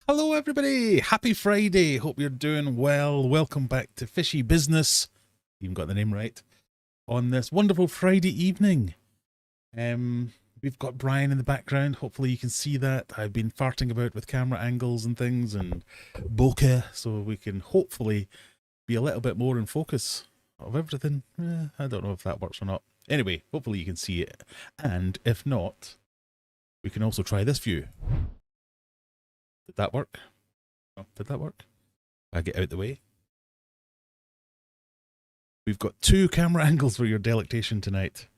Hello everybody, happy Friday, hope you're doing well. Welcome back to Fishy Business, even got the name right, on this wonderful Friday evening. We've got Brian in the background, hopefully you can see that. I've been farting about with camera angles and things and bokeh, so we can hopefully be a little bit more in focus of everything. I don't know if that works or not. Anyway, hopefully you can see it, and if not, we can also try this view. Did that work? Oh, did that work? I get out the way. We've got two camera angles for your delectation tonight.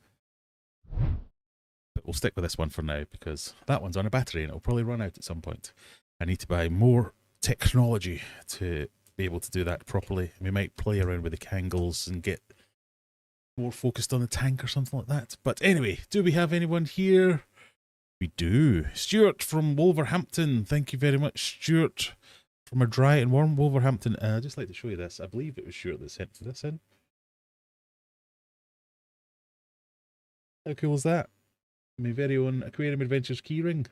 But we'll stick with this one for now because that one's on a battery and it'll probably run out at some point. I need to buy more technology to be able to do that properly. We might play around with the angles and get more focused on the tank or something like that. But anyway, do we have anyone here? We do. Stuart from Wolverhampton. Thank you very much, Stuart, from a dry and warm Wolverhampton. I'd just like to show you this. I believe it was Stuart that sent this in. How cool is that? My very own Aquarium Adventures keyring.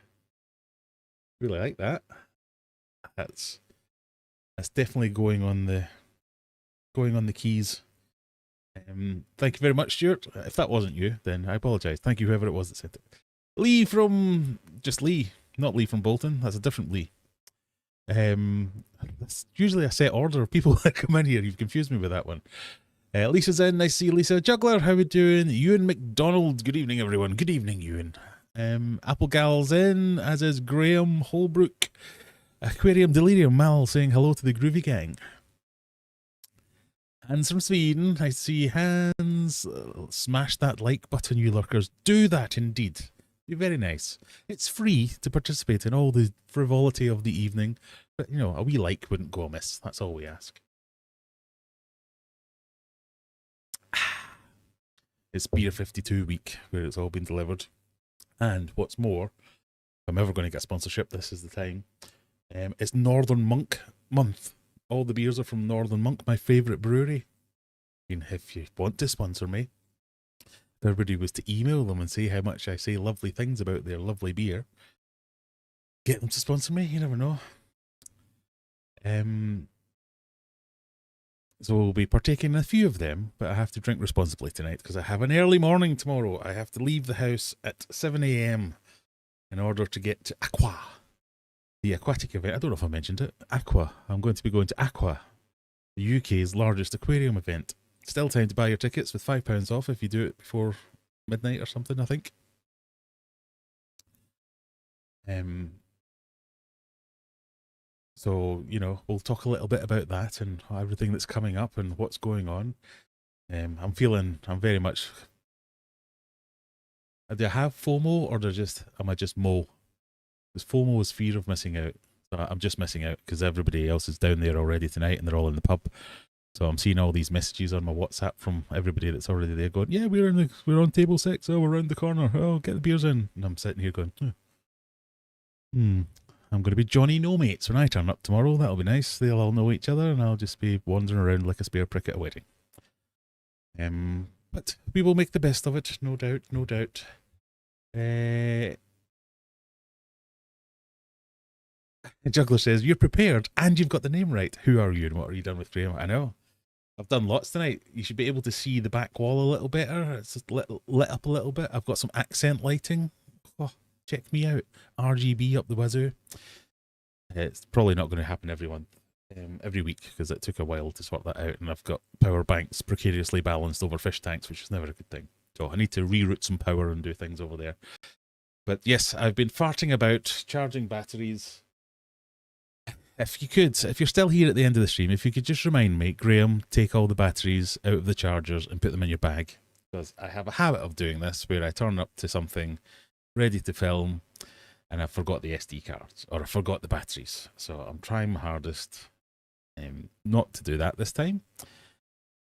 Really like that. That's definitely going on the keys. Thank you very much, Stuart. If that wasn't you, then I apologise. Thank you, whoever it was that sent it. Lee from just Lee, not Lee from Bolton. That's a different Lee. That's usually a set order of people that come in here. You've confused me with that one. Lisa's in. Nice to see you, Lisa. Juggler, how we doing? Ewan McDonald. Good evening, everyone. Good evening, Ewan. Applegal's in, as is Graham Holbrook. Aquarium Delirium Mal saying hello to the Groovy Gang. Hans from Sweden. I see hands. Smash that like button, you lurkers. Do that indeed. Be very nice. It's free to participate in all the frivolity of the evening, but you know, a wee like wouldn't go amiss. That's all we ask. It's Beer 52 week where it's all been delivered. And what's more, if I'm ever going to get sponsorship, this is the time. It's Northern Monk month. All the beers are from Northern Monk, my favourite brewery. I mean, if you want to sponsor me, if everybody was to email them and say how much I say lovely things about their lovely beer, get them to sponsor me, you never know. So we'll be partaking in a few of them, but I have to drink responsibly tonight because I have an early morning tomorrow. I have to leave the house at 7 a.m. in order to get to Aqua, the aquatic event. I don't know if I mentioned it. Aqua. I'm going to be going to Aqua, the UK's largest aquarium event. Still time to buy your tickets with £5 off if you do it before midnight or something, I think. So, you know, we'll talk a little bit about that and everything that's coming up and what's going on. I'm very much... Do I have FOMO or am I just Mo? Because FOMO is fear of missing out. So I'm just missing out because everybody else is down there already tonight and they're all in the pub. So I'm seeing all these messages on my WhatsApp from everybody that's already there going, yeah, we're on table 6. Oh, we're around the corner. Oh, get the beers in. And I'm sitting here going, I'm going to be Johnny No Mates when I turn up tomorrow. That'll be nice. They'll all know each other and I'll just be wandering around like a spare prick at a wedding. But we will make the best of it, no doubt, no doubt. Juggler says, you're prepared and you've got the name right. Who are you and what are you done with Graham? I know. I've done lots tonight. You should be able to see the back wall a little better. It's just lit up a little bit. I've got some accent lighting. Oh, check me out. RGB up the wazoo. It's probably not going to happen every week because it took a while to sort that out. And I've got power banks precariously balanced over fish tanks, which is never a good thing. So I need to reroute some power and do things over there. But yes, I've been farting about charging batteries. If you're still here at the end of the stream, if you could just remind me, Graham, take all the batteries out of the chargers and put them in your bag. Because I have a habit of doing this where I turn up to something ready to film and I forgot the SD cards or I forgot the batteries. So I'm trying my hardest not to do that this time.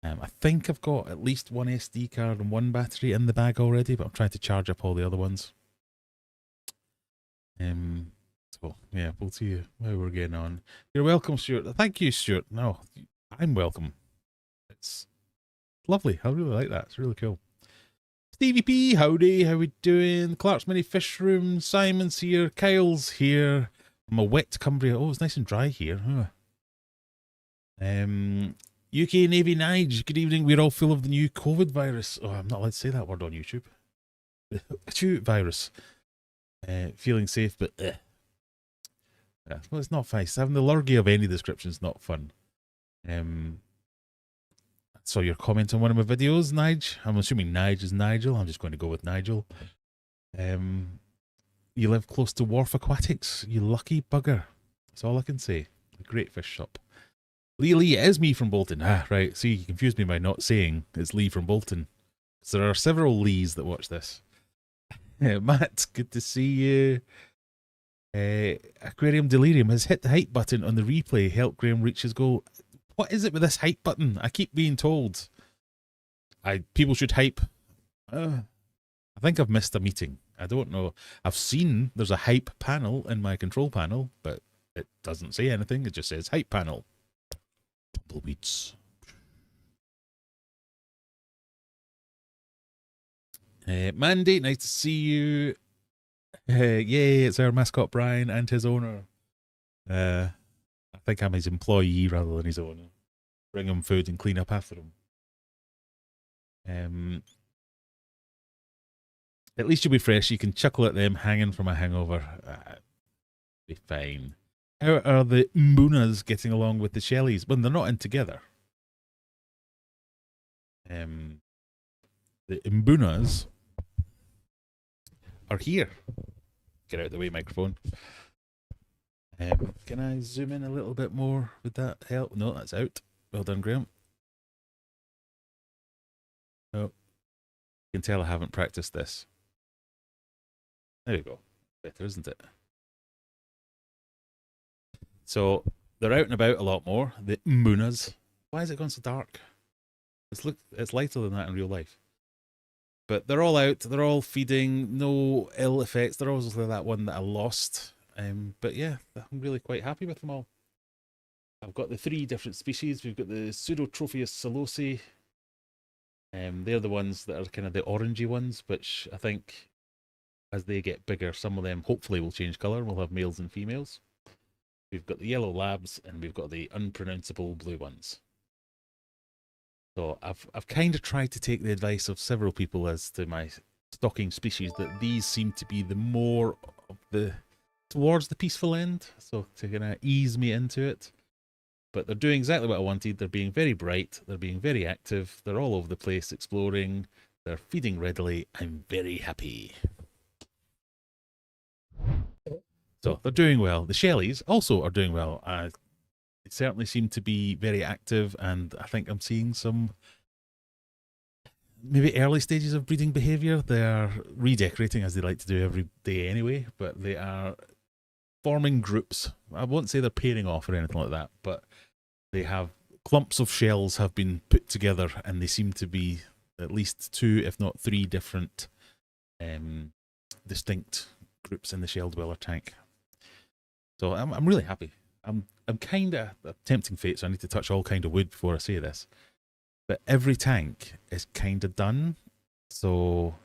I think I've got at least one SD card and one battery in the bag already, but I'm trying to charge up all the other ones. So, yeah, we'll see how we're getting on. You're welcome, Stuart. Thank you, Stuart. No, I'm welcome. It's lovely. I really like that. It's really cool. Stevie P, howdy. How we doing? Clark's Mini Fish Room. Simon's here. Kyle's here. I'm a wet Cumbria. Oh, it's nice and dry here. Huh. UK Navy Nige, good evening. We're all full of the new COVID virus. Oh, I'm not allowed to say that word on YouTube. Achoo, virus. Feeling safe, but yeah, well, it's not nice. Having the lurgy of any description is not fun. So your comment on one of my videos, Nige. I'm assuming Nige is Nigel. I'm just going to go with Nigel. You live close to Wharf Aquatics. You lucky bugger. That's all I can say. A great fish shop. Lee, it is me from Bolton. Ah, right. See, you confused me by not saying it's Lee from Bolton. So there are several Lees that watch this. Matt, good to see you. Aquarium Delirium has hit the hype button on the replay. Help Graham reach his goal. What is it with this hype button? I keep being told people should hype. I think I've missed a meeting. I don't know. I've seen there's a hype panel in my control panel, but it doesn't say anything. It just says hype panel. Tumbleweeds. Mandy, nice to see you. Yay, it's our mascot Brian and his owner. I think I'm his employee rather than his owner. Bring him food and clean up after him. At least you'll be fresh. You can chuckle at them hanging from a hangover. Be fine. How are the Mbunas getting along with the Shellies when they're not in together? The Mbunas are here. Get out of the way, microphone. Can I zoom in a little bit more? Would that help? No, that's out. Well done, Graham. Oh, you can tell I haven't practiced this. There you go. Better, isn't it? So they're out and about a lot more. The Mbunas. Why is it gone so dark? It's lighter than that in real life. But they're all out. They're all feeding. No ill effects. They're obviously that one that I lost. But yeah, I'm really quite happy with them all. I've got the 3 different species. We've got the Pseudotropheus solosi. They're the ones that are kind of the orangey ones, which I think as they get bigger, some of them hopefully will change colour. We'll have males and females. We've got the yellow labs and we've got the unpronounceable blue ones. So I've kind of tried to take the advice of several people as to my stocking species, that these seem to be the more of the towards the peaceful end, so to kind of ease me into it. But they're doing exactly what I wanted. They're being very bright. They're being very active. They're all over the place exploring. They're feeding readily. I'm very happy. So they're doing well. The Shellies also are doing well. They certainly seem to be very active, and I think I'm seeing some maybe early stages of breeding behaviour. They are redecorating, as they like to do every day anyway, but they are forming groups. I won't say they're pairing off or anything like that, but they have clumps of shells have been put together, and they seem to be at least 2, if not 3 different distinct groups in the shell dweller tank. So I'm really happy. I'm kind of tempting fate, so I need to touch all kind of wood before I say this. But every tank is kind of done, so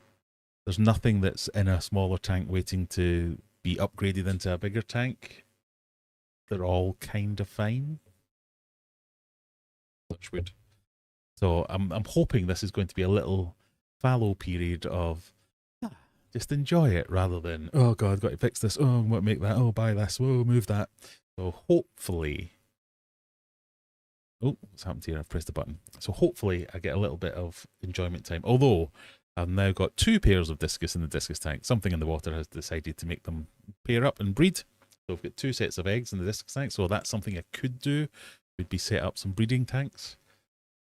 there's nothing that's in a smaller tank waiting to be upgraded into a bigger tank. They're all kind of fine. Touch wood. So I'm hoping this is going to be a little fallow period of just enjoy it, rather than, oh god, got to fix this, oh, what make that, oh, buy this, oh, move that. So hopefully, oh, what's happened here? I've pressed the button. So hopefully I get a little bit of enjoyment time. Although I've now got 2 pairs of discus in the discus tank. Something in the water has decided to make them pair up and breed. So I've got 2 sets of eggs in the discus tank. So that's something I could do, would be set up some breeding tanks.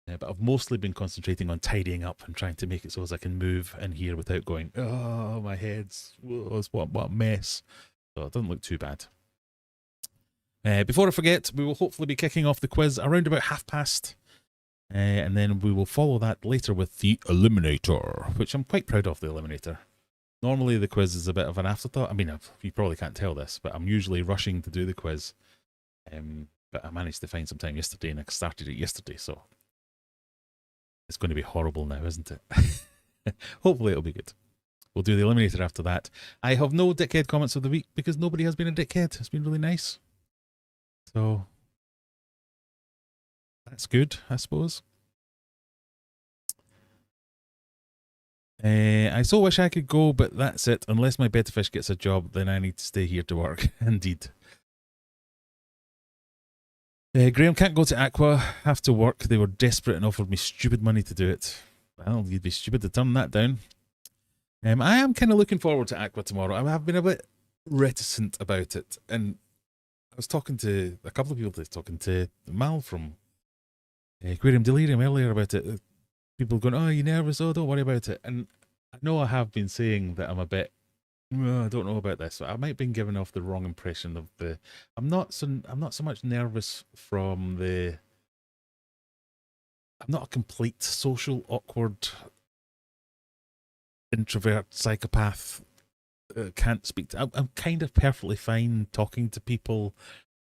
But I've mostly been concentrating on tidying up and trying to make it so as I can move in here without going, oh, my head's, whoa, what a mess. So it doesn't look too bad. Before I forget, we will hopefully be kicking off the quiz around about 1:30. And then we will follow that later with the Eliminator, which I'm quite proud of, the Eliminator. Normally the quiz is a bit of an afterthought. I mean, you probably can't tell this, but I'm usually rushing to do the quiz. But I managed to find some time yesterday, and I started it yesterday, so it's going to be horrible now, isn't it? Hopefully it'll be good. we'll do the Eliminator after that. I have no dickhead comments of the week because nobody has been a dickhead. It's been really nice. So that's good, I suppose. I so wish I could go, but that's it. Unless my betta fish gets a job, then I need to stay here to work. Indeed. Graham can't go to Aqua, have to work. They were desperate and offered me stupid money to do it. Well, you'd be stupid to turn that down. I am kind of looking forward to Aqua tomorrow. I have been a bit reticent about it. And I was talking to a couple of people, talking to Mal from Aquarium Delirium earlier about it. People going, oh, you nervous? Oh, don't worry about it. And I know I have been saying that I'm a bit, I don't know about this. I might have been giving off the wrong impression of the. I'm not so much nervous from the. I'm not a complete social awkward introvert psychopath. Can't speak to. I'm kind of perfectly fine talking to people,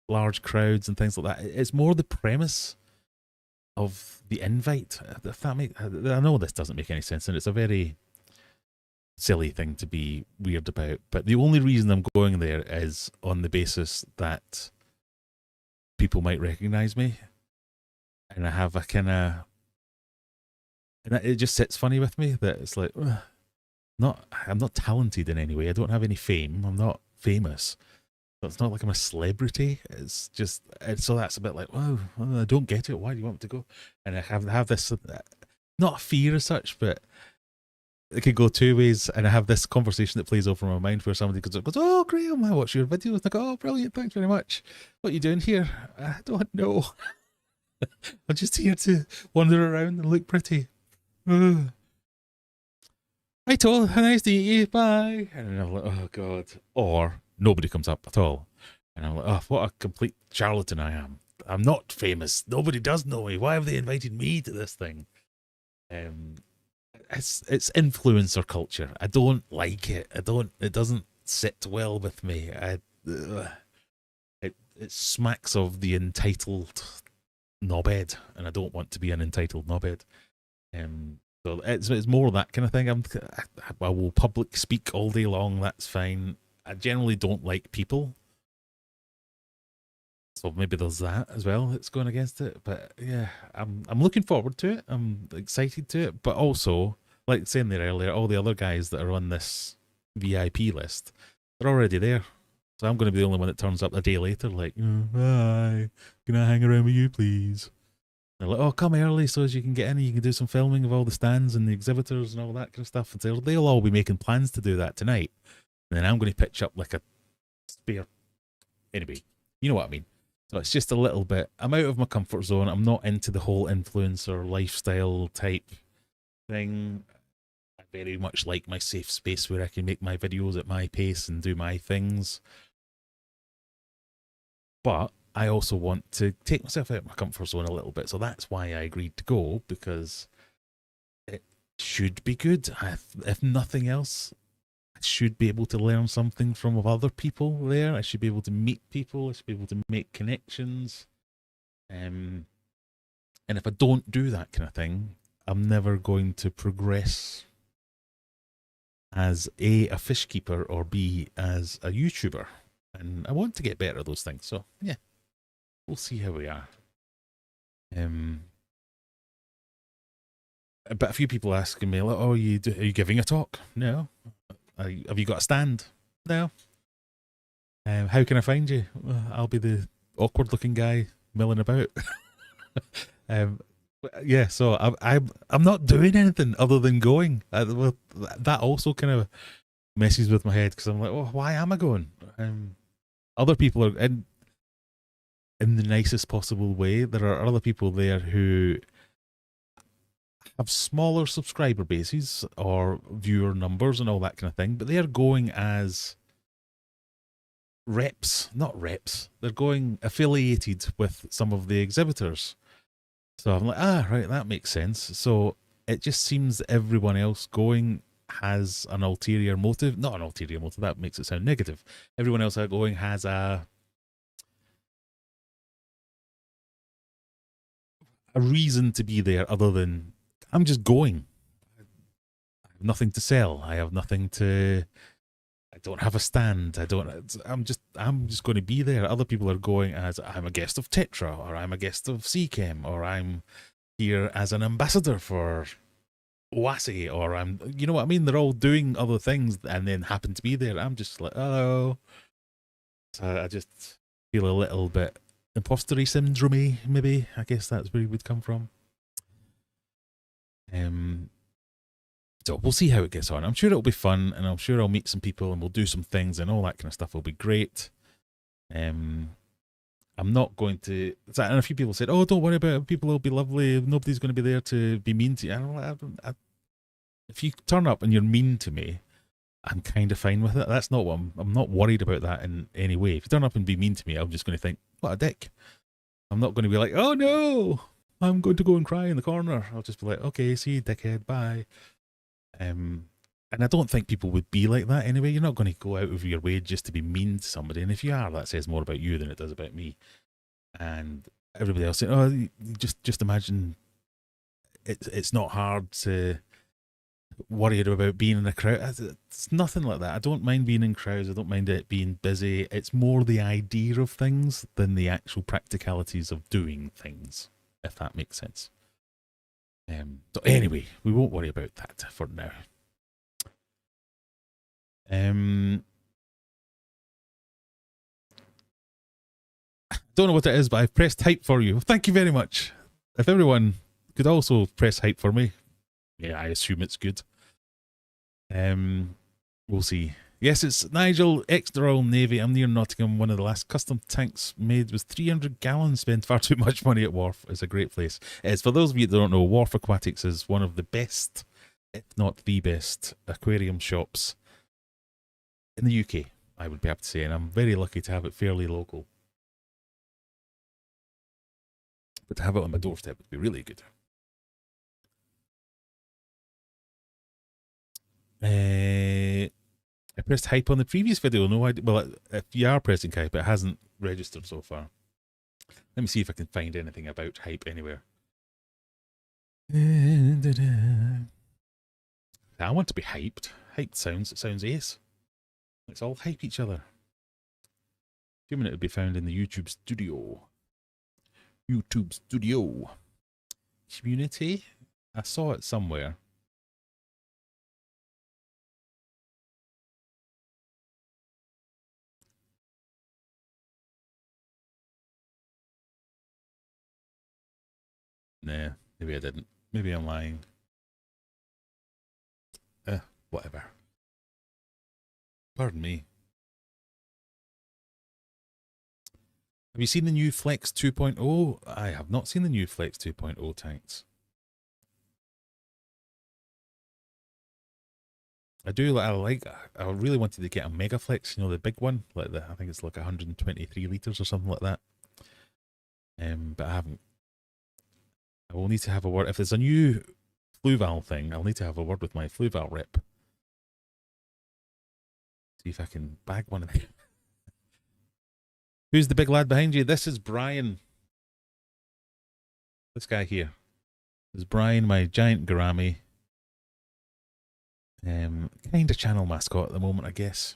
large crowds and things like that. It's more the premise of the invite. If that make, I know this doesn't make any sense, and it's a very silly thing to be weird about. But the only reason I'm going there is on the basis that people might recognize me, and I have a kind of, and it just sits funny with me that it's like, I'm not talented in any way. I don't have any fame. I'm not famous. So it's not like I'm a celebrity. It's just, so that's a bit like, wow, I don't get it. Why do you want me to go? And I have this, not a fear as such, but it could go two ways. And I have this conversation that plays over my mind where somebody goes, oh, Graham, I watch your videos. And I go, oh, brilliant. Thanks very much. What are you doing here? I don't know. I'm just here to wander around and look pretty. Right, all. Nice to meet you. Bye. And I'm like, oh, God. Or nobody comes up at all. And I'm like, oh, what a complete charlatan I am. I'm not famous. Nobody does know me. Why have they invited me to this thing? It's influencer culture. I don't like it. It doesn't sit well with me. It smacks of the entitled knobhead, and I don't want to be an entitled knobhead. So it's more that kind of thing. I will public speak all day long. That's fine. I generally don't like people, so maybe there's that as well. It's going against it, but yeah, I'm looking forward to it. I'm excited to it, but also, like saying there earlier, all the other guys that are on this VIP list, they're already there. So I'm going to be the only one that turns up a day later, like, hi, can I hang around with you, please? They're like, oh, come early so as you can get in and you can do some filming of all the stands and the exhibitors and all that kind of stuff. And so they'll all be making plans to do that tonight. And then I'm going to pitch up like a spare. Anyway, you know what I mean. So it's just a little bit, I'm out of my comfort zone. I'm not into the whole influencer lifestyle type thing. I very much like my safe space where I can make my videos at my pace and do my things. But I also want to take myself out of my comfort zone a little bit. So that's why I agreed to go, because it should be good. If nothing else, I should be able to learn something from other people there. I should be able to meet people. I should be able to make connections. And if I don't do that kind of thing, I'm never going to progress as A, a fish keeper, or B, as a YouTuber. And I want to get better at those things. So, yeah. We'll see how we are. But a few people asking me, like, oh, are you giving a talk? No. Have you got a stand? No. How can I find you? I'll be the awkward looking guy milling about. Yeah, so I'm not doing anything other than going. That also kind of messes with my head, because I'm like, oh, why am I going? Other people are in the nicest possible way. There are other people there who have smaller subscriber bases or viewer numbers and all that kind of thing, but they are going as reps, not reps. They're going affiliated with some of the exhibitors. So I'm like, right, that makes sense. So it just seems that everyone else going has an ulterior motive. Not an ulterior motive, that makes it sound negative. Everyone else going has a reason to be there other than I'm just going. have nothing to sell. I have nothing to. I don't have a stand. I'm just going to be there. Other people are going as I'm a guest of Tetra, or I'm a guest of CChem, or I'm here as an ambassador for Oasi, or I'm, you know what I mean? They're all doing other things and then happen to be there. I'm just like, oh. So I just feel a little bit impostery syndrome, maybe. I guess that's where it would come from. So we'll see how it gets on. I'm sure it'll be fun, and I'm sure I'll meet some people, and we'll do some things, and all that kind of stuff will be great. I'm not going to. And a few people said, "Oh, don't worry about it. People will be lovely. Nobody's going to be there to be mean to you." If you turn up and you're mean to me, I'm kind of fine with it. That's not what I'm not worried about that in any way. If you turn up and be mean to me, I'm just going to think, "What a dick." I'm not going to be like, "Oh no, I'm going to go and cry in the corner." I'll just be like, "Okay, see you, dickhead. Bye." And I don't think people would be like that anyway. You're not going to go out of your way just to be mean to somebody. And if you are, that says more about you than it does about me. And everybody else saying, "Oh, just imagine it's not hard to worry about being in a crowd." It's nothing like that. I don't mind being in crowds. I don't mind it being busy. It's more the idea of things than the actual practicalities of doing things, if that makes sense. So anyway, we won't worry about that for now. Don't know what it is, but I've pressed hype for you. Thank you very much. If everyone could also press hype for me, yeah, I assume it's good. We'll see. Yes, it's Nigel, ex-Royal Navy. I'm near Nottingham. One of the last custom tanks made was 300 gallons. Spent far too much money at Wharf. It's a great place. It's, for those of you that don't know, Wharf Aquatics is one of the best, if not the best, aquarium shops in the UK, I would be able to say. And I'm very lucky to have it fairly local. But to have it on my doorstep would be really good. I pressed hype on the previous video. No idea. Well, if you are pressing hype, it hasn't registered so far. Let me see if I can find anything about hype anywhere. I want to be hyped. Hyped sounds ace. Let's all hype each other. Assuming it would be found in the YouTube studio. YouTube studio. Community? I saw it somewhere. Nah, maybe I didn't. Maybe I'm lying. Whatever. Pardon me. Have you seen the new Flex 2.0? I have not seen the new Flex 2.0 tanks. I really wanted to get a Mega Flex, you know, the big one, like I think it's like 123 litres or something like that. But I haven't. I will need to have a word. If there's a new Fluval thing, I'll need to have a word with my Fluval rep. See if I can bag one of them. Who's the big lad behind you? This is Brian. This guy here. This is Brian, my giant gourami. Kind of channel mascot at the moment, I guess.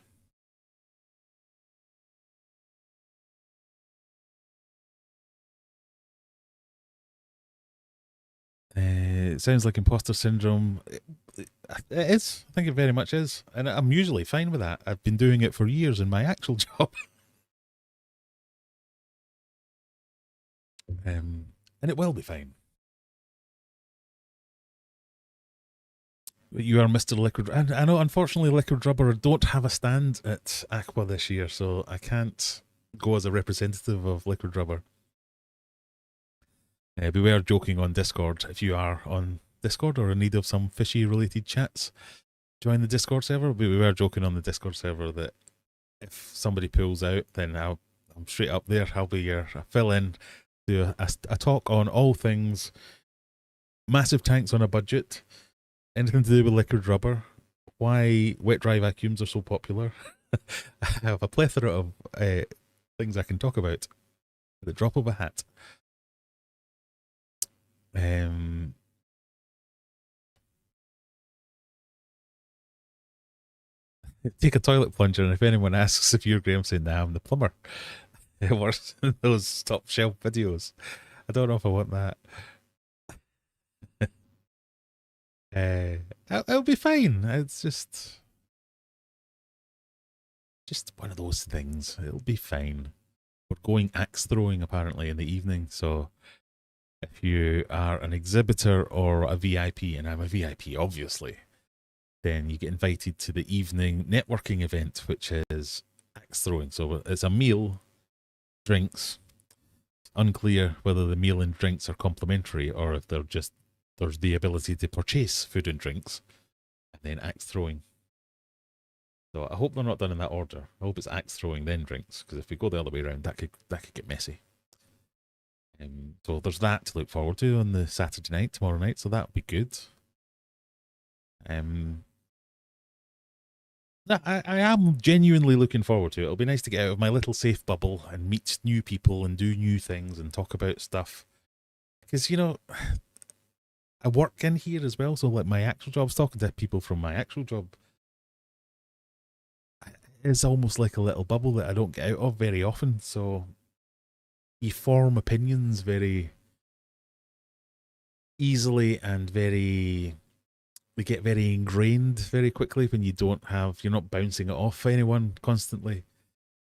It sounds like imposter syndrome. It is. I think it very much is. And I'm usually fine with that. I've been doing it for years in my actual job. And it will be fine. You are Mr. Liquid. And I know, unfortunately, Liquid Rubber don't have a stand at Aqua this year, so I can't go as a representative of Liquid Rubber. We were joking on Discord. If you are on Discord or in need of some fishy related chats, join the Discord server. We were joking on the Discord server that if somebody pulls out, then I'm straight up there. I'll be your fill-in, do a talk on all things massive tanks on a budget, anything to do with Liquid Rubber, why wet dry vacuums are so popular. I have a plethora of things I can talk about at the drop of a hat. Take a toilet plunger, and if anyone asks if you're Graham, say, nah, I'm the plumber. It works in those top shelf videos. I don't know if I want that. It'll be fine. It's just one of those things. It'll be fine. We're going axe throwing apparently in the evening, so if you are an exhibitor or a VIP, and I'm a VIP obviously, then you get invited to the evening networking event, which is axe throwing. So it's a meal, drinks. Unclear whether the meal and drinks are complimentary or if there's the ability to purchase food and drinks and then axe throwing. So I hope they're not done in that order. I hope it's axe throwing then drinks, because if we go the other way around, that could get messy. So there's that to look forward to on the Saturday night, tomorrow night. So that'll be good. I am genuinely looking forward to it. It'll be nice to get out of my little safe bubble and meet new people and do new things and talk about stuff. Because, you know, I work in here as well. So like my actual job's talking to people from my actual job. It's almost like a little bubble that I don't get out of very often. So you form opinions very easily and they get very ingrained very quickly when you're not bouncing it off anyone constantly.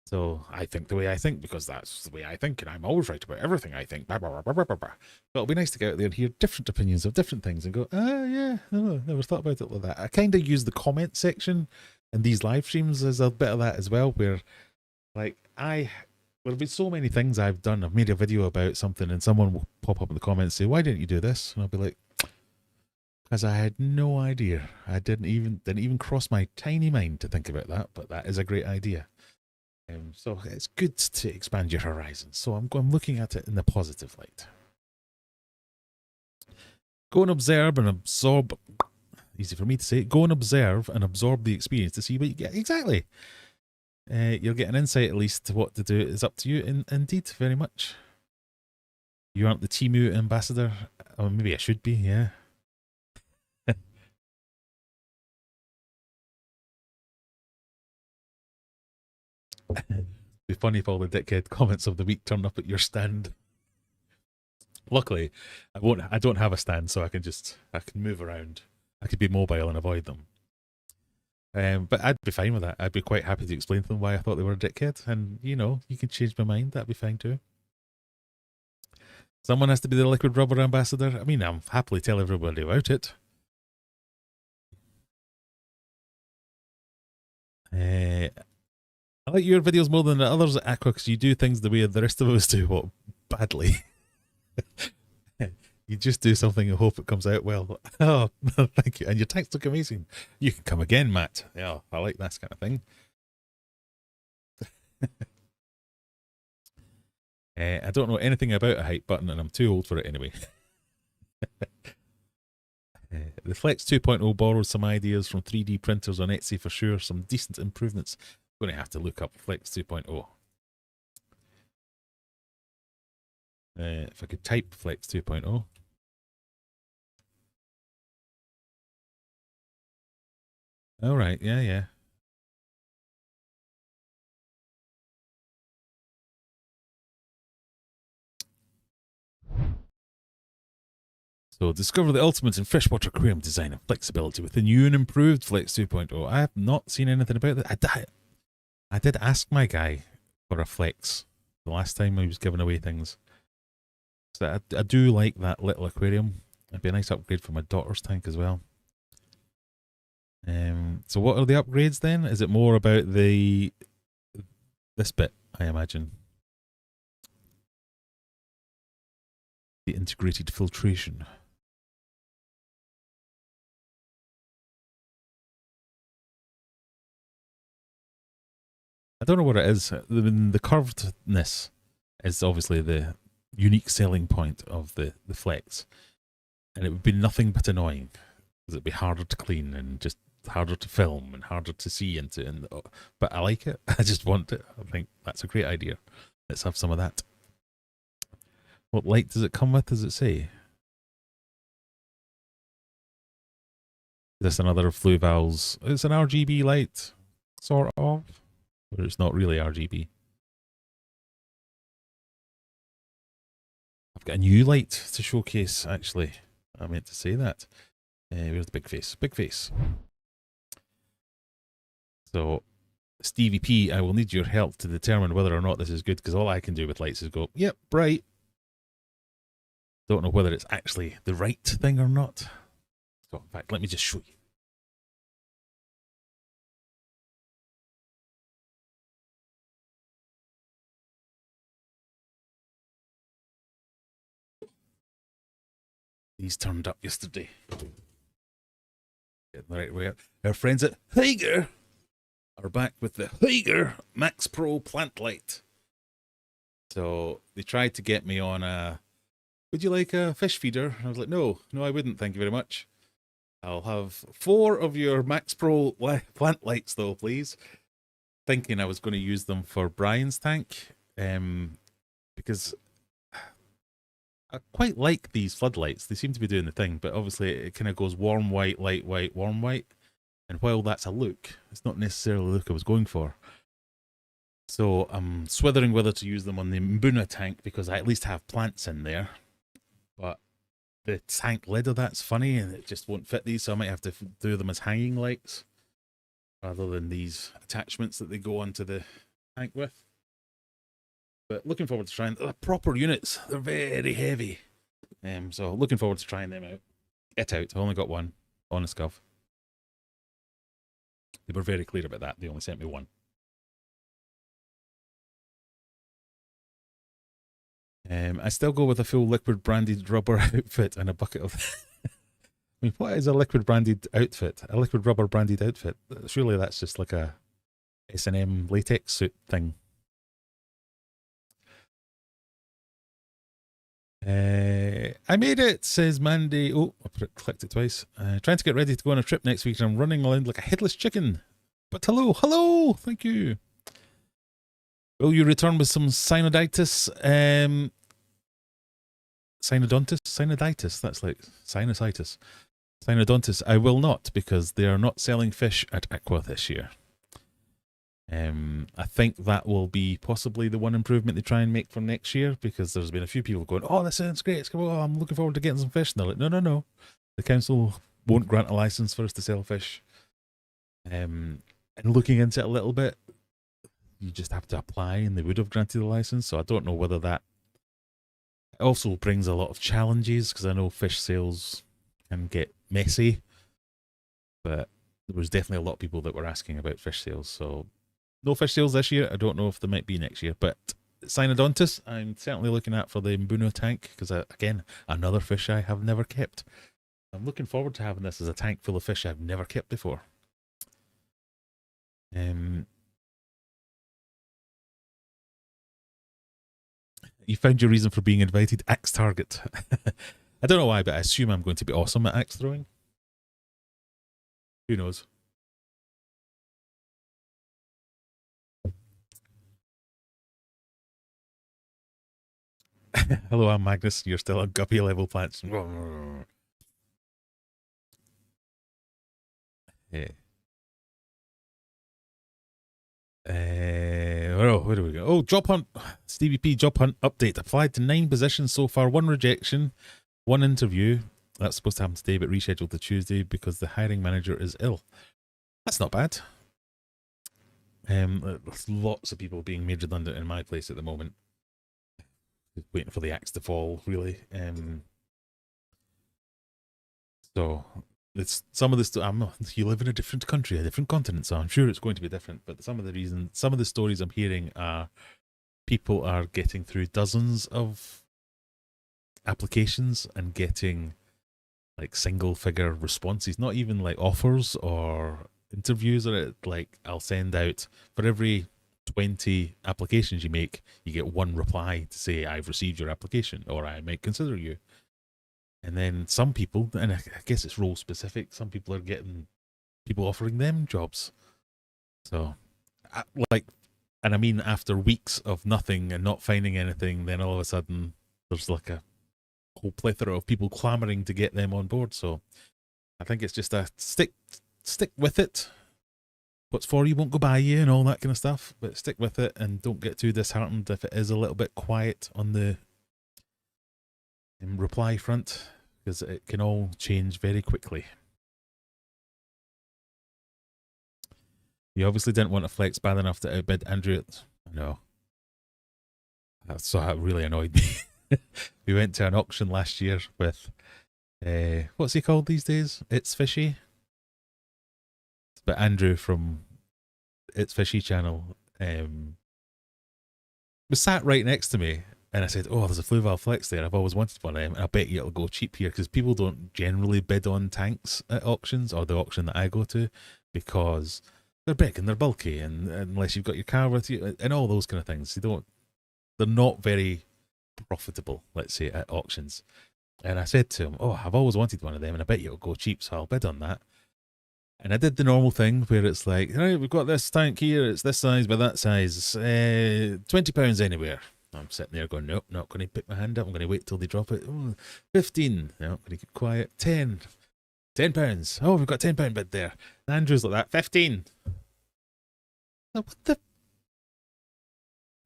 So I think the way I think because that's the way I think, and I'm always right about everything I think. Blah, blah, blah, blah, blah, blah. But it'll be nice to get out there and hear different opinions of different things and go, yeah, no, never thought about it like that. I kind of use the comment section in these live streams as a bit of that as well, where like there'll be so many things I've done. I've made a video about something and someone will pop up in the comments and say, why didn't you do this? And I'll be like, because I had no idea. I didn't even cross my tiny mind to think about that, but that is a great idea. So it's good to expand your horizons. So I'm looking at it in the positive light. Go and observe and absorb. Easy for me to say. Go and observe and absorb the experience to see what you get. Exactly. You'll get an insight at least to what to do. It's up to you, indeed, very much. You aren't the Temu ambassador. Or maybe I should be, yeah. It'd be funny if all the dickhead comments of the week turn up at your stand. Luckily, I don't have a stand, so I can move around. I could be mobile and avoid them. But I'd be fine with that. I'd be quite happy to explain to them why I thought they were a dickhead, and you can change my mind. That'd be fine too. Someone has to be the liquid rubber ambassador. I mean, I'll happily tell everybody about it. I like your videos more than the others at Aqua because you do things the way the rest of us do, what, badly. You just do something and hope it comes out well. Oh, thank you. And your tanks look amazing. You can come again, Matt. Yeah, I like that kind of thing. I don't know anything about a hype button and I'm too old for it anyway. The Flex 2.0 borrowed some ideas from 3D printers on Etsy for sure. Some decent improvements. I'm going to have to look up Flex 2.0. If I could type Flex 2.0. All right, yeah. So discover the ultimate in freshwater aquarium design and flexibility with the new and improved Flex 2.0. I have not seen anything about that. I did ask my guy for a Flex the last time I was giving away things. So I do like that little aquarium. It'd be a nice upgrade for my daughter's tank as well. So what are the upgrades then? Is it more about this bit, I imagine? The integrated filtration. I don't know what it is. The curvedness is obviously the unique selling point of the Flex. And it would be nothing but annoying. Because it'd be harder to clean and just harder to film and harder to see into. But I like it. I just want it. I think that's a great idea. Let's have some of that. What light does it come with, does it say? Is this another Fluval's? It's an RGB light. sort of, but it's not really RGB. I've got a new light to showcase, actually. I meant to say that. Where's the big face? Big face. So, Stevie P, I will need your help to determine whether or not this is good, because all I can do with lights is go, yep, bright. Don't know whether it's actually the right thing or not. So, in fact, let me just show you. These turned up yesterday. Getting the right way up. Our friends at Higer are back with the Higer Max Pro plant light. So they tried to get me on a, would you like a fish feeder? I was like, no, I wouldn't, thank you very much. I'll have 4 of your Max Pro plant lights though, please. Thinking I was going to use them for Brian's tank, because I quite like these floodlights. They seem to be doing the thing, but obviously it kind of goes warm white, light white, warm white. And while that's a look, it's not necessarily the look I was going for. So I'm swithering whether to use them on the Mbuna tank because I at least have plants in there. But the tank lid of that's funny and it just won't fit these, so I might have to do them as hanging lights rather than these attachments that they go onto the tank with. But looking forward to trying the proper units. They're very heavy. So looking forward to trying them out. Get out. I only got one. Honest gov. They were very clear about that. They only sent me one. I still go with a full liquid branded rubber outfit and a bucket of... I mean, what is a liquid branded outfit? A liquid rubber branded outfit? Surely that's just like a S&M latex suit thing. I made it, says Mandy. Oh, I clicked it twice. Trying to get ready to go on a trip next week and I'm running around like a headless chicken. But hello, thank you. Will you return with some sinusitis? Sinusitis, that's like sinusitis. Sinodontis, I will not, because they are not selling fish at Aqua this year. I think that will be possibly the one improvement they try and make for next year, because there's been a few people going, oh, this sounds great, I'm looking forward to getting some fish. And they're like, no. The council won't grant a license for us to sell fish. And looking into it a little bit, you just have to apply and they would have granted a license. So I don't know whether that also brings a lot of challenges, because I know fish sales can get messy. But there was definitely a lot of people that were asking about fish sales. So no fish sales this year. I don't know if there might be next year, but Sinodontis, I'm certainly looking at for the Mbuno tank, because again, another fish I have never kept. I'm looking forward to having this as a tank full of fish I've never kept before. You found your reason for being invited, axe target. I don't know why, but I assume I'm going to be awesome at axe throwing. Who knows? Hello, I'm Magnus. You're still on guppy level plants. Yeah. Where do we go? Oh, job hunt. Stevie P job hunt update. Applied to 9 positions so far. 1 rejection, 1 interview. That's supposed to happen today, but rescheduled to Tuesday because the hiring manager is ill. That's not bad. There's lots of people being made redundant in my place at the moment. Waiting for the axe to fall, really. So it's some of this. You live in a different country, a different continent, so I'm sure it's going to be different. But some of the stories I'm hearing are people are getting through dozens of applications and getting like single figure responses, not even like offers or interviews, or like I'll send out for every 20 applications you make, you get 1 reply to say I've received your application or I might consider you. And then some people, and I guess it's role specific, some people are getting people offering them jobs. So and I mean after weeks of nothing and not finding anything, then all of a sudden there's like a whole plethora of people clamoring to get them on board. So I think it's just a stick with it. what's for you won't go by you and all that kind of stuff, but stick with it and don't get too disheartened if it is a little bit quiet on the reply front, because it can all change very quickly. You obviously didn't want to flex bad enough to outbid Andrew. I know. So that really annoyed me. We went to an auction last year with, what's he called these days? It's Fishy. But Andrew from It's Fishy channel was sat right next to me, and I said, oh, there's a Flue Valve Flex there. I've always wanted one of them, and I bet you it'll go cheap here, because people don't generally bid on tanks at auctions, or the auction that I go to, because they're big and they're bulky, and unless you've got your car with you and all those kind of things, they're not very profitable, let's say, at auctions. And I said to him, oh, I've always wanted one of them, and I bet you it'll go cheap, so I'll bid on that. And I did the normal thing where it's like, right, we've got this tank here, it's this size by that size, £20 anywhere. I'm sitting there going, nope, not going to pick my hand up, I'm going to wait till they drop it. Oh, 15, no, I'm going to keep quiet. 10 £10. Oh, we've got £10 bid there. And Andrew's like that, 15. What the?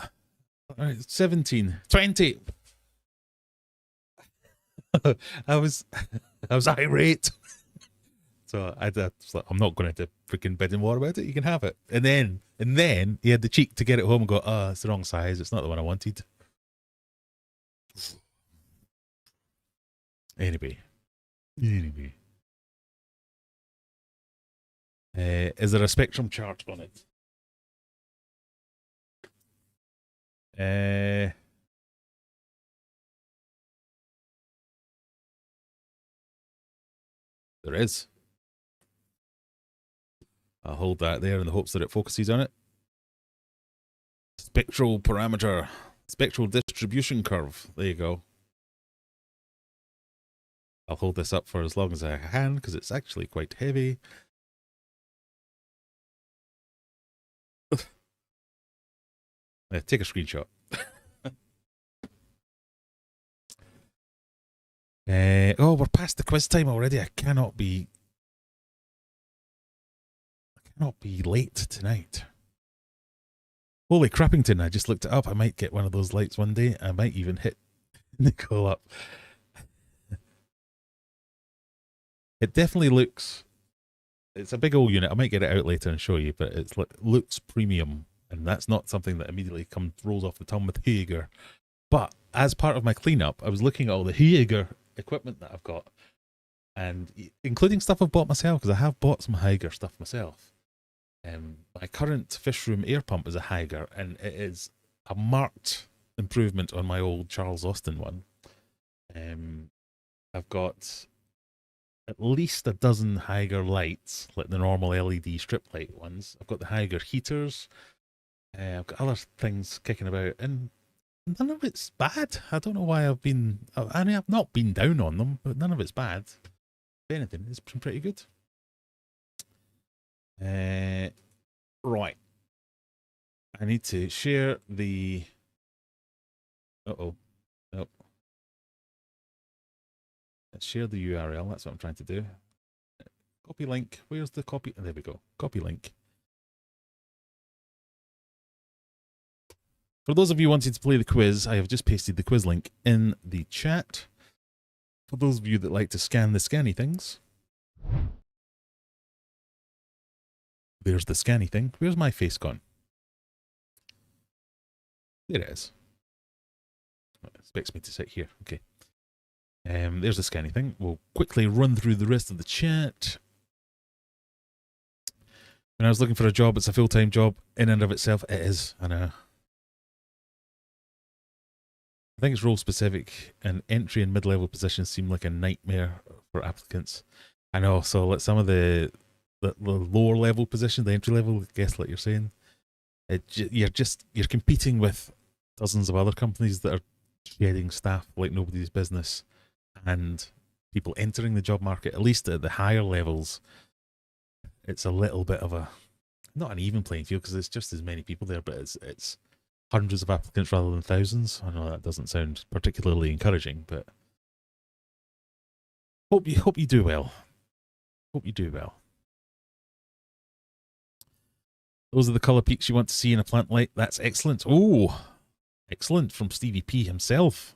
All right, 17, 20. I was irate. So I was like, I'm not going to freaking bid and war about it. You can have it. And then he had the cheek to get it home and go, oh, it's the wrong size. It's not the one I wanted. Anyway. Is there a spectrum chart on it? There is. I'll hold that there in the hopes that it focuses on it. Spectral parameter. Spectral distribution curve. There you go. I'll hold this up for as long as I can, because it's actually quite heavy. Take a screenshot. Oh, we're past the quiz time already. I cannot be late tonight. Holy crappington, I just looked it up. I might get one of those lights one day. I might even hit Nicole up. It definitely looks, it's a big old unit. I might get it out later and show you, but it looks premium, and that's not something that immediately rolls off the tongue with Higer. But as part of my cleanup, I was looking at all the Higer equipment that I've got, and including stuff I've bought myself, because I have bought some Higer stuff myself. My current fish room air pump is a Higer, and it is a marked improvement on my old Charles Austin one. I've got at least a dozen Higer lights, like the normal LED strip light ones. I've got the Higer heaters. I've got other things kicking about, and none of it's bad. I don't know why I've not been down on them, but none of it's bad. If anything, it's been pretty good. Right. I need to share the... Uh-oh. Nope. Let's share the URL. That's what I'm trying to do. Copy link. Where's the copy? There we go. Copy link. For those of you wanting to play the quiz, I have just pasted the quiz link in the chat. For those of you that like to scan the scanny things, there's the scanny thing. Where's my face gone? There it is. It expects me to sit here. Okay. There's the scanny thing. We'll quickly run through the rest of the chat. When I was looking for a job, it's a full-time job in and of itself. It is, I know. I think it's role specific, and entry and mid-level positions seem like a nightmare for applicants. I know, so like some of the lower level position, the entry level, I guess like you're saying, you're competing with dozens of other companies that are shedding staff like nobody's business, and people entering the job market, at least at the higher levels, it's a little bit of a, not an even playing field, because it's just as many people there, but it's hundreds of applicants rather than thousands. I know that doesn't sound particularly encouraging, but hope you do well. Hope you do well. Those are the colour peaks you want to see in a plant light. That's excellent. Oh, excellent from Stevie P himself.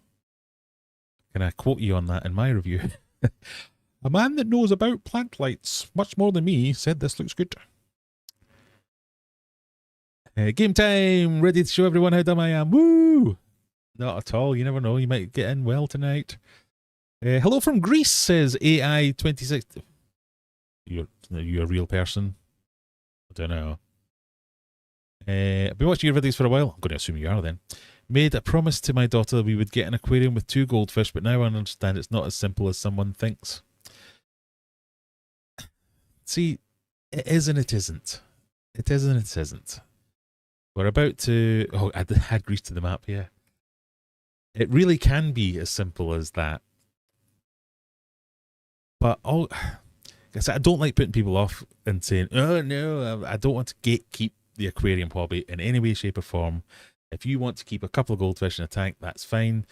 Can I quote you on that in my review? A man that knows about plant lights much more than me said this looks good. Game time! Ready to show everyone how dumb I am. Woo! Not at all. You never know. You might get in well tonight. Hello from Greece, says AI26. You're a real person? I don't know. I've been watching your videos for a while. I'm going to assume you are then. Made a promise to my daughter we would get an aquarium with 2 goldfish, but now I understand it's not as simple as someone thinks. See, it is and it isn't. It is and it isn't. We're about to... Oh, add grease to the map, yeah. It really can be as simple as that. But I don't like putting people off and saying, oh no, I don't want to gatekeep the aquarium hobby in any way, shape or form. If you want to keep a couple of goldfish in a tank, that's fine.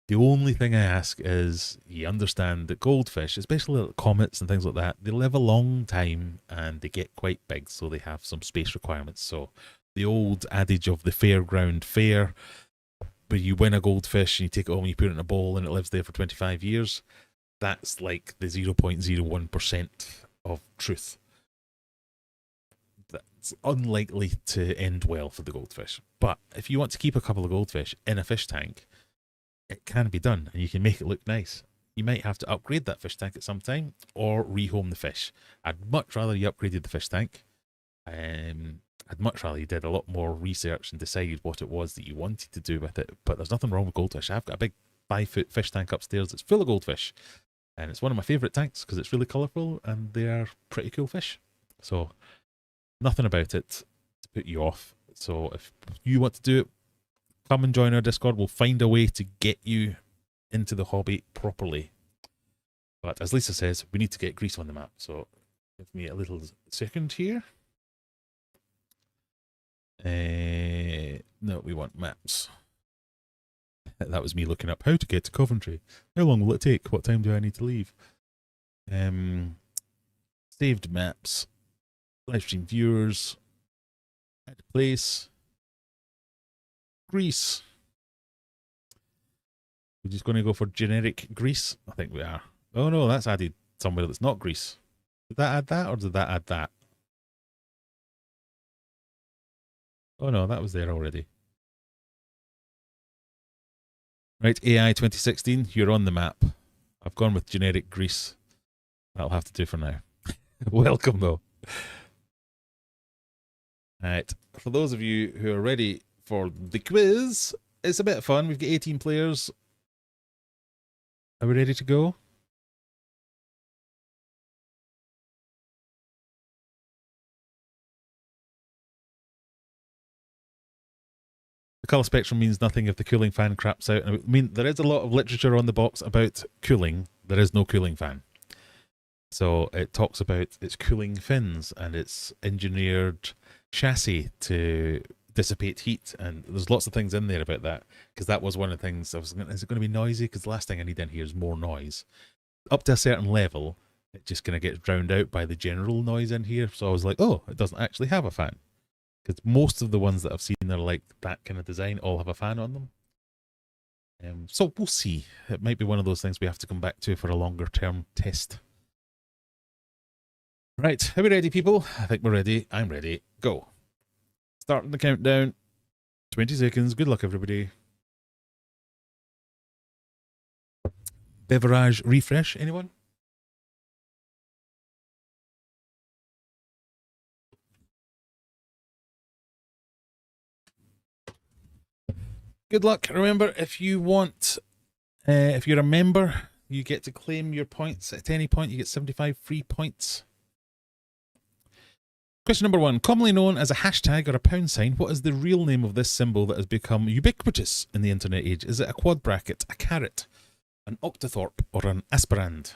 The only thing I ask is you understand that goldfish, especially like comets and things like that, they live a long time and they get quite big, so they have some space requirements. So the old adage of the fairground fair, where you win a goldfish and you take it home and you put it in a bowl and it lives there for 25 years, that's like the 0.01% of truth. That's unlikely to end well for the goldfish. But if you want to keep a couple of goldfish in a fish tank, it can be done and you can make it look nice. You might have to upgrade that fish tank at some time or rehome the fish. I'd much rather you upgraded the fish tank. I'd much rather you did a lot more research and decided what it was that you wanted to do with it. But there's nothing wrong with goldfish. I've got a big 5-foot fish tank upstairs that's full of goldfish. And it's one of my favourite tanks because it's really colourful and they are pretty cool fish. So nothing about it to put you off. So if you want to do it, come and join our Discord. We'll find a way to get you into the hobby properly. But as Lisa says, we need to get grease on the map. So give me a little second here. No, we want maps. That was me looking up how to get to Coventry. How long will it take? What time do I need to leave? Saved maps. Live stream viewers. Add place. Greece. We're just going to go for generic Greece? I think we are. Oh no, that's added somewhere that's not Greece. Did that add that or did that add that? Oh no, that was there already. Right, AI 2016, you're on the map. I've gone with generic Greece. That'll have to do for now. Welcome though. Alright, for those of you who are ready for the quiz, it's a bit of fun. We've got 18 players. Are we ready to go? The colour spectrum means nothing if the cooling fan craps out. I mean, there is a lot of literature on the box about cooling. There is no cooling fan. So it talks about its cooling fins and its engineered chassis to dissipate heat. And there's lots of things in there about that. Because that was one of the things I was thinking, is it going to be noisy? Because the last thing I need in here is more noise. Up to a certain level, it just kind of gets drowned out by the general noise in here. So I was like, oh, it doesn't actually have a fan. Because most of the ones that I've seen are like that kind of design, all have a fan on them. So we'll see. It might be one of those things we have to come back to for a longer term test. Right, are we ready, people? I think we're ready. I'm ready. Go. Starting the countdown. 20 seconds. Good luck, everybody. Beverage refresh, anyone? Good luck. Remember, if you want, if you're a member, you get to claim your points at any point. You get 75 free points. Question number 1. Commonly known as a hashtag or a pound sign, what is the real name of this symbol that has become ubiquitous in the internet age? Is it a quad bracket, a caret, an octothorpe, or an aspirand?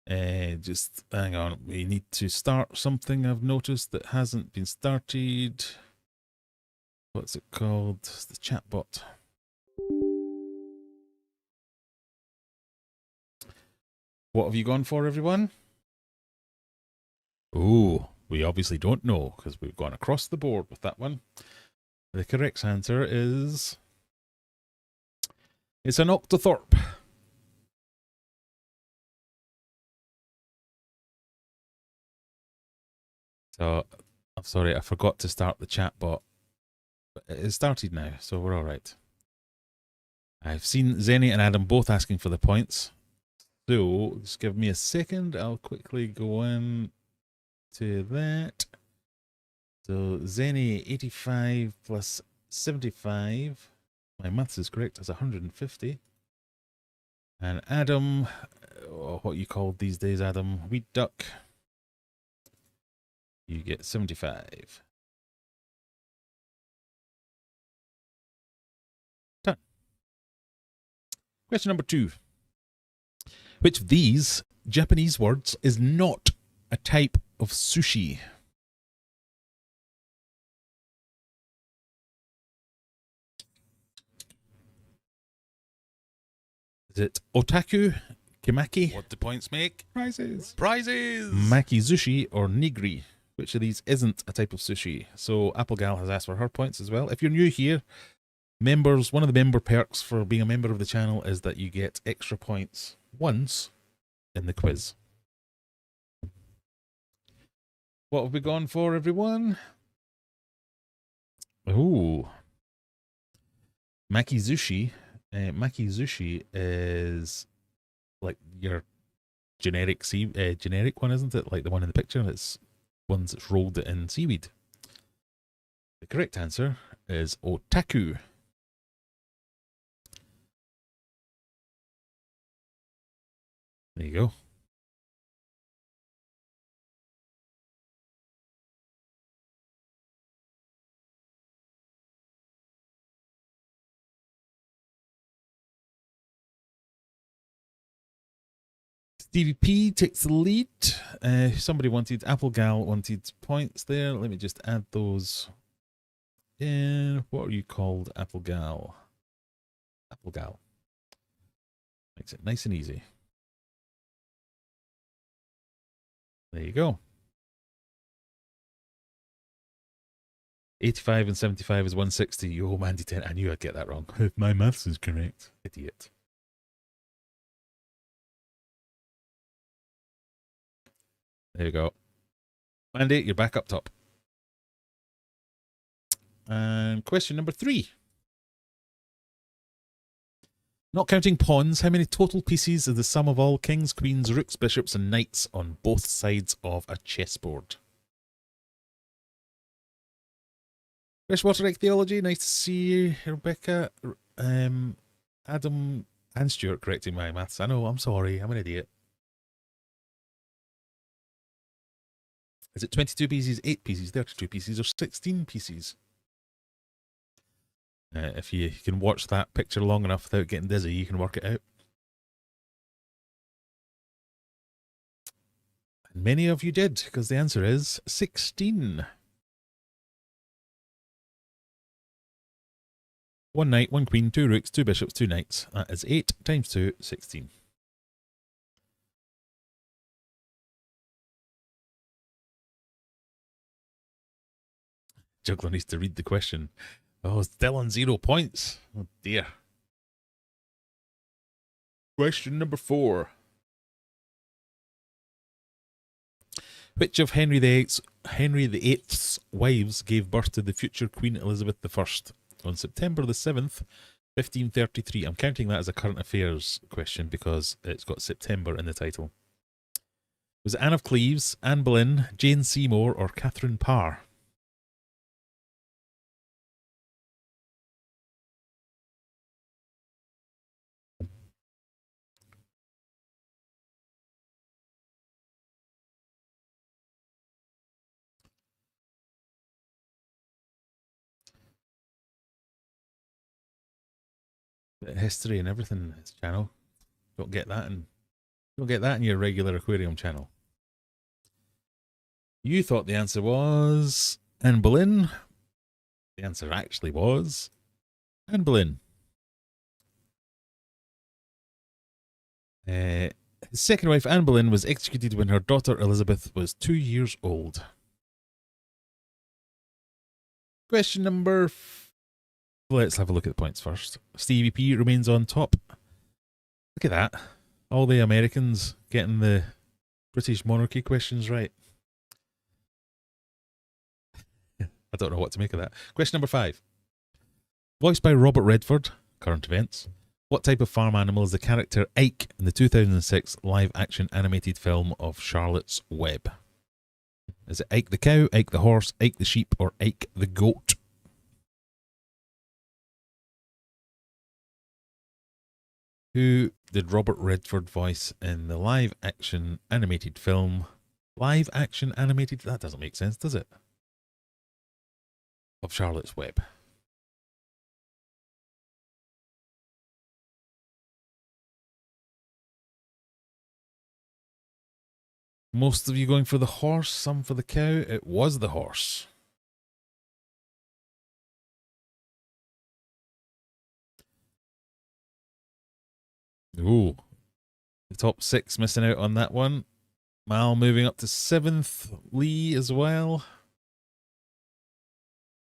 Just hang on. We need to start something I've noticed that hasn't been started. What's it called? It's the chatbot. What have you gone for, everyone? Ooh, We obviously don't know because we've gone across the board with that one. The correct answer is... it's an octothorpe. So, I'm sorry, I forgot to start the chat bot. But it started now, so we're all right. I've seen Zenny and Adam both asking for the points. So, just give me a second. I'll quickly go in to that. So, Zenny, 85 plus 75. My maths is correct. That's 150. And Adam, what you called these days, Adam, Wheat Duck. You get 75. Done. Question number 2. Which of these Japanese words is not a type of sushi? Is it otaku, kimaki? What do points make? Prizes. Prizes. Makizushi or nigiri? Which of these isn't a type of sushi? So Applegal has asked for her points as well. If you're new here, members, one of the member perks for being a member of the channel is that you get extra points once in the quiz. What have we gone for, everyone? Oh, makizushi. Makizushi is like your generic generic one, isn't it? Like the one in the picture. It's ones that's rolled in seaweed. The correct answer is otaku. There you go. Stevie P takes the lead. Somebody wanted, Applegal wanted points there. Let me just add those in. What are you called, Applegal? Applegal. Makes it nice and easy. There you go. 85 and 75 is 160. Oh, Mandy 10. I knew I'd get that wrong. If my maths is correct. Idiot. There you go. Mandy, you're back up top. And question number 3. Not counting pawns, how many total pieces is the sum of all kings, queens, rooks, bishops, and knights on both sides of a chessboard? Freshwater Ichthyology, nice to see you. Rebecca, Adam, and Stuart correcting my maths. I know, I'm sorry, I'm an idiot. Is it 22 pieces, 8 pieces, 32 pieces, or 16 pieces? If you can watch that picture long enough without getting dizzy, you can work it out. And many of you did, because the answer is 16. 1 knight, 1 queen, 2 rooks, 2 bishops, 2 knights. That is 8 times 2, 16. Juggler needs to read the question. Oh, still on 0 points. Oh dear. Question number 4. Which of Henry VIII's wives gave birth to the future Queen Elizabeth I on September the 7th, 1533? I'm counting that as a current affairs question because it's got September in the title. Was it Anne of Cleves, Anne Boleyn, Jane Seymour, or Catherine Parr? Bit of history and everything in this channel. Don't get that in your regular aquarium channel. You thought the answer was Anne Boleyn. The answer actually was Anne Boleyn. His second wife, Anne Boleyn, was executed when her daughter Elizabeth was 2 years old. Question number... Let's have a look at the points first. Stevie P remains on top. Look at that. All the Americans getting the British monarchy questions right. I don't know what to make of that. Question number 5. Voiced by Robert Redford, current events. What type of farm animal is the character Ike in the 2006 live-action animated film of Charlotte's Web? Is it Ike the cow, Ike the horse, Ike the sheep, or Ike the goat? Who did Robert Redford voice in the live-action animated film? Live-action animated? That doesn't make sense, does it? Of Charlotte's Web. Most of you going for the horse, some for the cow. It was the horse. Ooh. The top 6 missing out on that one. Mal moving up to 7th. Lee as well.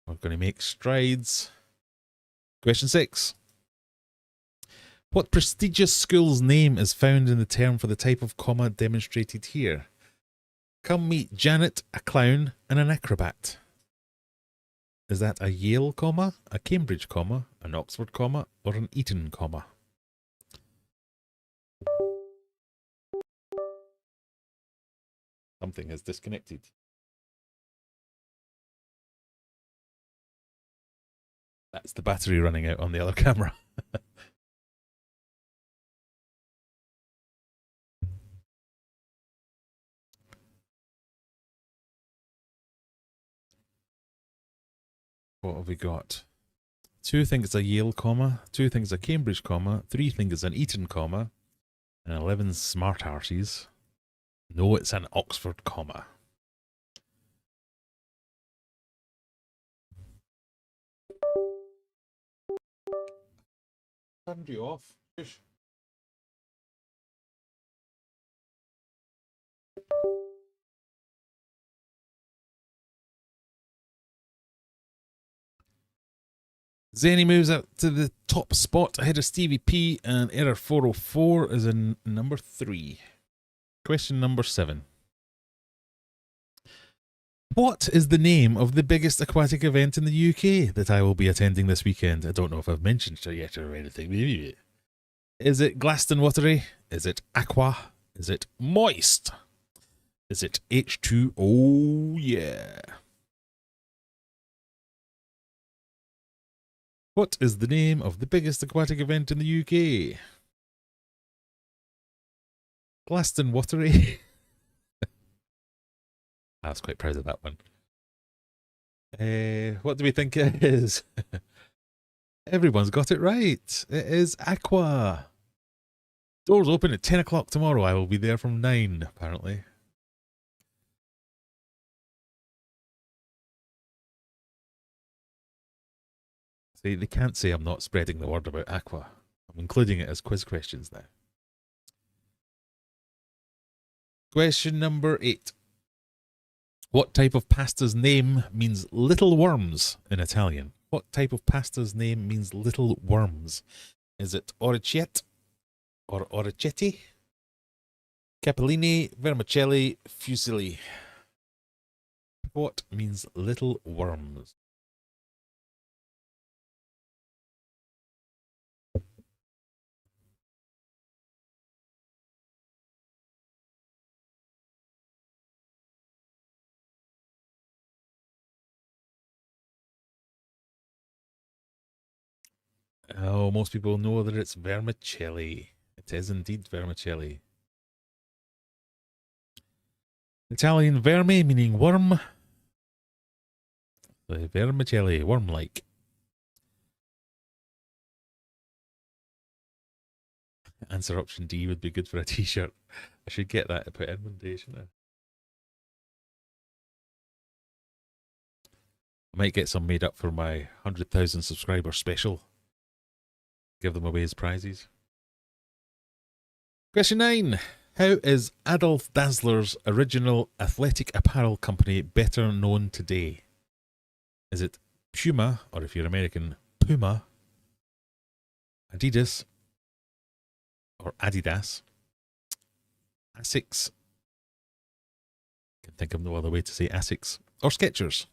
We're going to make strides. Question 6. What prestigious school's name is found in the term for the type of comma demonstrated here? Come meet Janet, a clown, and an acrobat. Is that a Yale comma, a Cambridge comma, an Oxford comma, or an Eton comma? Something has disconnected. That's the battery running out on the other camera. What have we got? 2 think it's a Yale comma, 2 think it's a Cambridge comma, 3 think it's an Eton comma, and 11 smart arses. No, it's an Oxford comma. Turned you off. Shush. Zenny moves up to the top spot ahead of Stevie P, and error 404 is in number 3. Question number 7. What is the name of the biggest aquatic event in the UK that I will be attending this weekend? I don't know if I've mentioned it yet or anything. Is it Glastonbury? Is it Aqua? Is it Moist? Is it H2? Oh, yeah. What is the name of the biggest aquatic event in the UK? Glastonbury. I was quite proud of that one. What do we think it is? Everyone's got it right. It is Aqua. Doors open at 10 o'clock tomorrow. I will be there from 9, apparently. See, they can't say I'm not spreading the word about Aqua. I'm including it as quiz questions now. Question number 8. What type of pasta's name means little worms in Italian? What type of pasta's name means little worms? Is it orecchiette or orecchietti? Capellini, vermicelli, fusilli. What means little worms? Oh, most people know that it's vermicelli. It is indeed vermicelli. Italian vermi meaning worm. The vermicelli, worm-like. Answer option D would be good for a t-shirt. I should get that to put in one day, shouldn't I? I might get some made up for my 100,000 subscriber special. Give them away as prizes. Question 9. How is Adolf Dassler's original athletic apparel company better known today? Is it Puma, or if you're American, Puma, Adidas, or Adidas, Asics, I can think of no other way to say Asics, or Skechers.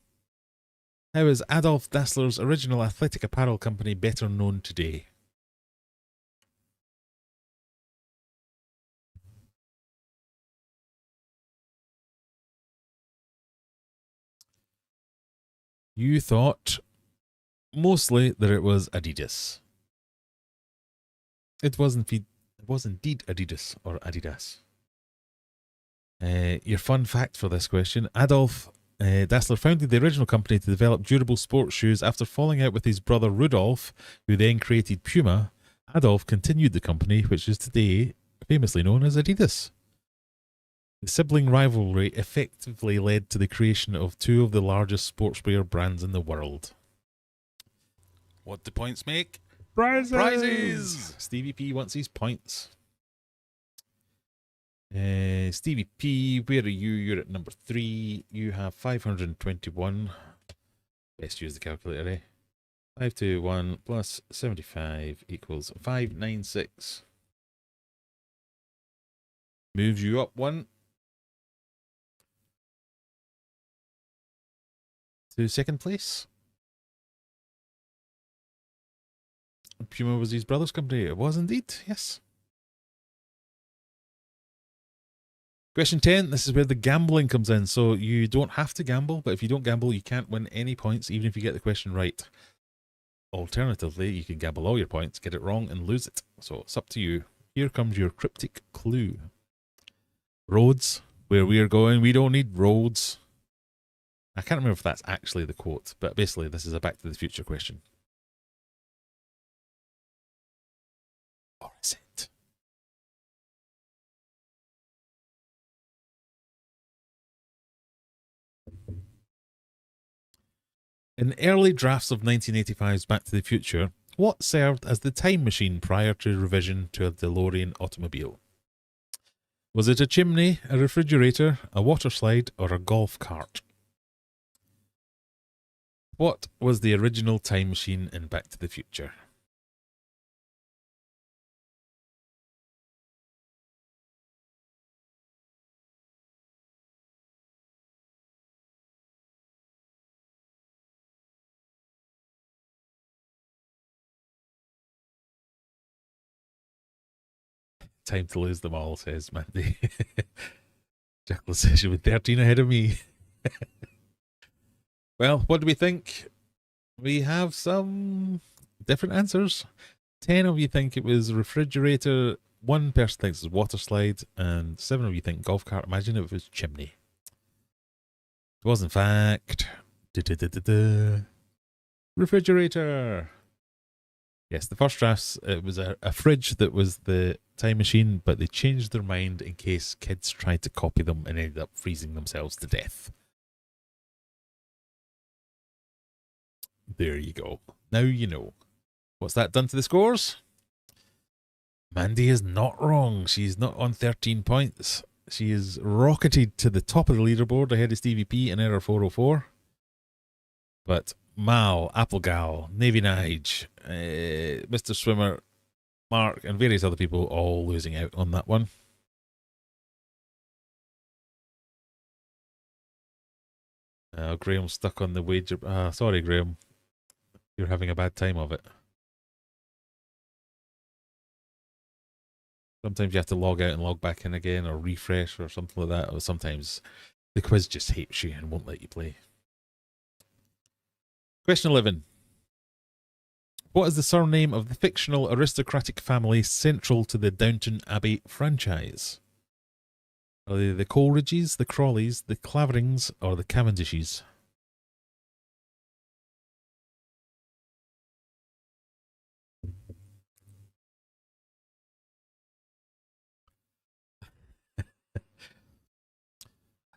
How is Adolf Dassler's original athletic apparel company better known today? You thought mostly that it was Adidas. It was indeed Adidas or Adidas. Your fun fact for this question: Adolf Dassler founded the original company to develop durable sports shoes after falling out with his brother Rudolf, who then created Puma. Adolf continued the company, which is today famously known as Adidas. The sibling rivalry effectively led to the creation of two of the largest sportswear brands in the world. What do points make? Prizes! Stevie P wants his points. Stevie P, where are you? You're at number 3. You have 521. Best use the calculator, eh? 521 plus 75 equals 596. Moves you up 1. To second place. Puma was his brother's company. It was indeed, yes. Question 10. This is where the gambling comes in. So you don't have to gamble, but if you don't gamble, you can't win any points, even if you get the question right. Alternatively, you can gamble all your points, get it wrong, and lose it. So it's up to you. Here comes your cryptic clue. Roads, where we are going, we don't need roads. I can't remember if that's actually the quote, but basically this is a Back to the Future question. Or is it? In early drafts of 1985's Back to the Future, what served as the time machine prior to revision to a DeLorean automobile? Was it a chimney, a refrigerator, a water slide, or a golf cart? What was the original time machine in Back to the Future? Time to lose them all, says Mandy. Jacqueline says you're 13 ahead of me. Well, what do we think? We have some different answers. 10 of you think it was refrigerator, 1 person thinks it's water slide, and 7 of you think golf cart. Imagine if it was chimney. It was in fact refrigerator. Yes, the first drafts, it was a fridge that was the time machine, but they changed their mind in case kids tried to copy them and ended up freezing themselves to death. There you go. Now you know. What's that done to the scores? Mandy is not wrong. She's not on 13 points. She is rocketed to the top of the leaderboard ahead of Stevie P and Error 404. But Mal, Applegal, Navy Nige, Mr. Swimmer, Mark, and various other people all losing out on that one. Graham's stuck on the wager. Sorry, Graham. You're having a bad time of it. Sometimes you have to log out and log back in again, or refresh, or something like that. Or sometimes the quiz just hates you and won't let you play. Question 11. What is the surname of the fictional aristocratic family central to the Downton Abbey franchise? Are they the Coleridges, the Crawleys, the Claverings, or the Cavendishes?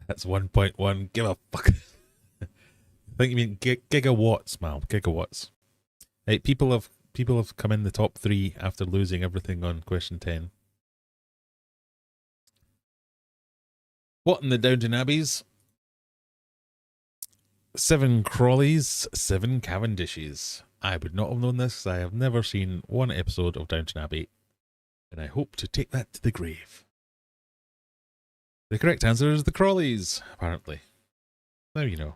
That's 1.1. Give a fuck. I think you mean gigawatts, man. Gigawatts. Hey, people have come in the top 3 after losing everything on question 10. What in the Downton Abbeys? 7 Crawleys, 7 Cavendishes. I would not have known this. I have never seen one episode of Downton Abbey, and I hope to take that to the grave. The correct answer is the Crawleys, apparently. Now you know.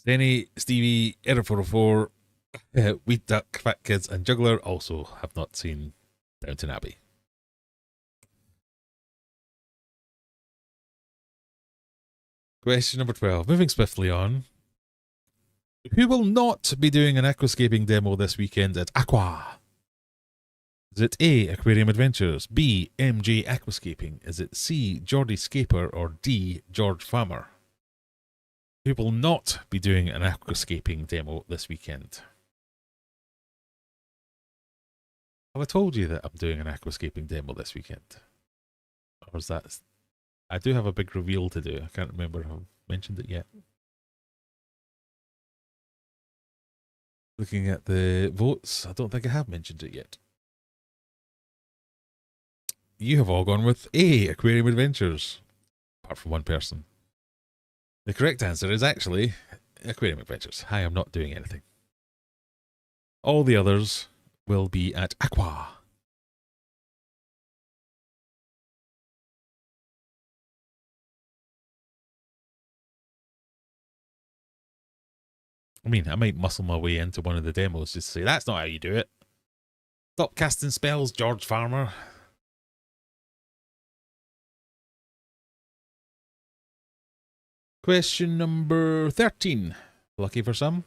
Denny, Stevie, Error404, Wheat Duck, Fat Kids, and Juggler also have not seen Downton Abbey. Question number 12. Moving swiftly on. Who will not be doing an aquascaping demo this weekend at Aqua? Is it A, Aquarium Adventures, B, MJ Aquascaping? Is it C, Geordie Scaper, or D, George Farmer? Who will not be doing an aquascaping demo this weekend? Have I told you that I'm doing an aquascaping demo this weekend? Or is that... I do have a big reveal to do. I can't remember if I've mentioned it yet. Looking at the votes, I don't think I have mentioned it yet. You have all gone with A, Aquarium Adventures, apart from one person. The correct answer is actually Aquarium Adventures. I am not doing anything. All the others will be at Aqua. I mean, I might muscle my way into one of the demos just to say, that's not how you do it. Stop casting spells, George Farmer. Question number 13. Lucky for some.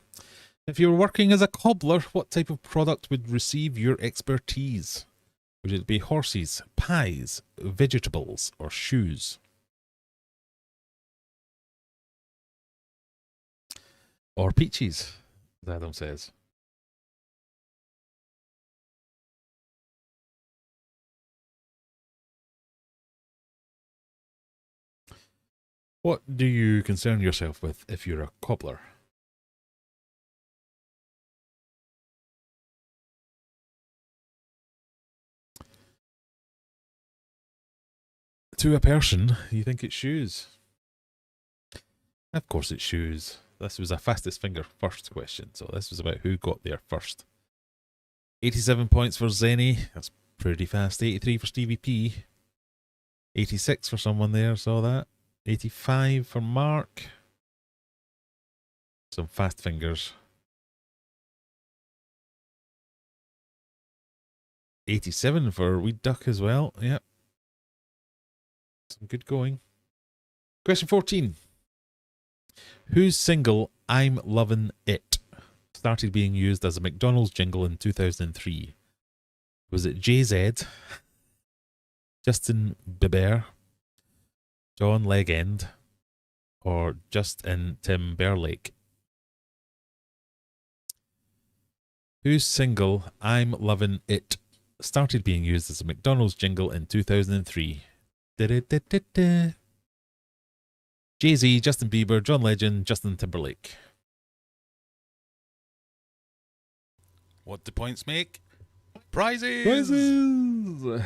If you were working as a cobbler, what type of product would receive your expertise? Would it be horses, pies, vegetables, or shoes? Or peaches, as Adam says. What do you concern yourself with if you're a cobbler? To a person, you think it's shoes. Of course it's shoes. This was a fastest finger first question, so this was about who got there first. 87 points for Zenny. That's pretty fast. 83 for Stevie P. 86 for someone there, saw that. 85 for Mark. Some fast fingers. 87 for Weed Duck as well. Yep. Some good going. Question 14. Whose single I'm Lovin' It started being used as a McDonald's jingle in 2003? Was it Jay-Z, Justin Bieber, John Legend, or Justin Timberlake? Whose single I'm Lovin' It started being used as a McDonald's jingle in 2003? Jay-Z, Justin Bieber, John Legend, Justin Timberlake. What do points make? Prizes! Prizes!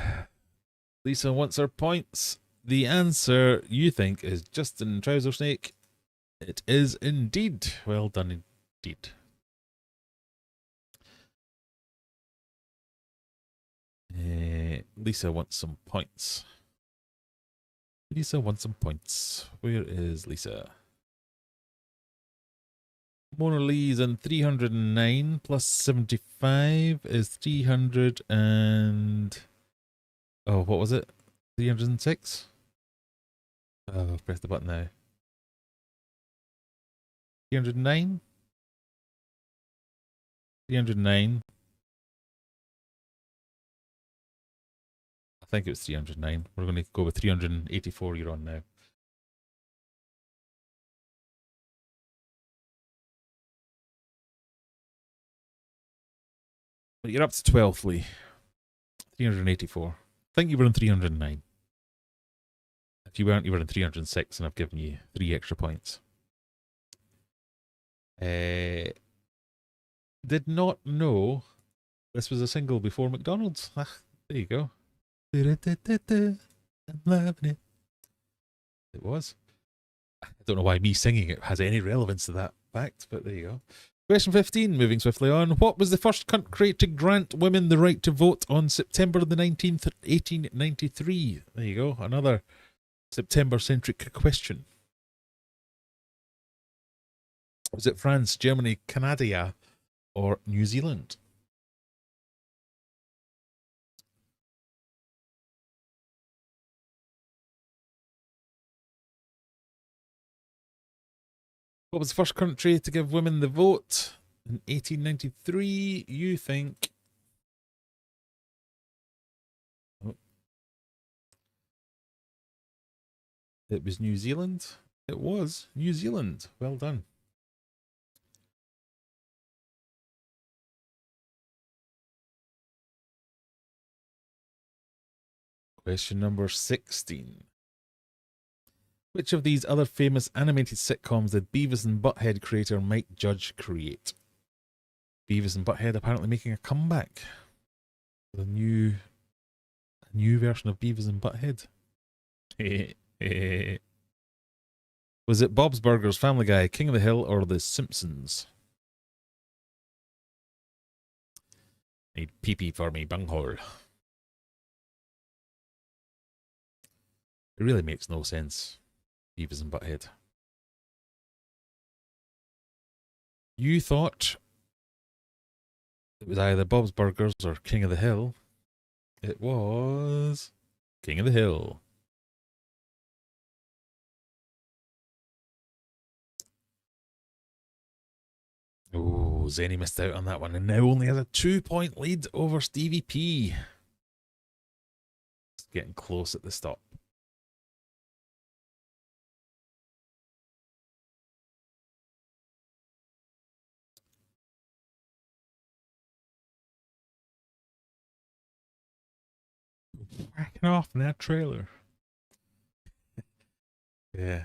Lisa wants her points. The answer you think is Justin Trouser Snake. It is indeed. Well done indeed. Lisa wants some points. Lisa wants some points. Where is Lisa? Mona Lee's in 309 plus 75 is 300 and... Oh, what was it? 306? Oh, press the button now. 309? 309. I think it was 309. We're going to go with 384 you're on now. But you're up to 12th, Lee. 384. I think you were in 309. If you weren't, you were in 306, and I've given you 3 extra points. Did not know this was a single before McDonald's. Ah, there you go. I'm loving it. It was. I don't know why me singing it has any relevance to that fact, but there you go. Question 15, moving swiftly on. What was the first country to grant women the right to vote on September the 19th, 1893? There you go, another September-centric question. Was it France, Germany, Canada, or New Zealand? What was the first country to give women the vote in 1893? You think? Oh. It was New Zealand. It was New Zealand. Well done. Question number 16. Which of these other famous animated sitcoms did Beavis and Butthead creator Mike Judge create? Beavis and Butthead apparently making a comeback. The new version of Beavis and Butthead. Was it Bob's Burgers, Family Guy, King of the Hill, or The Simpsons? Need pee-pee for me bunghole. It really makes no sense. Beavis and Butthead. You thought it was either Bob's Burgers or King of the Hill. It was King of the Hill. Oh, Zenny missed out on that one and now only has a 2-point lead over Stevie P. It's getting close at the stop. Whacking off in that trailer. Yeah,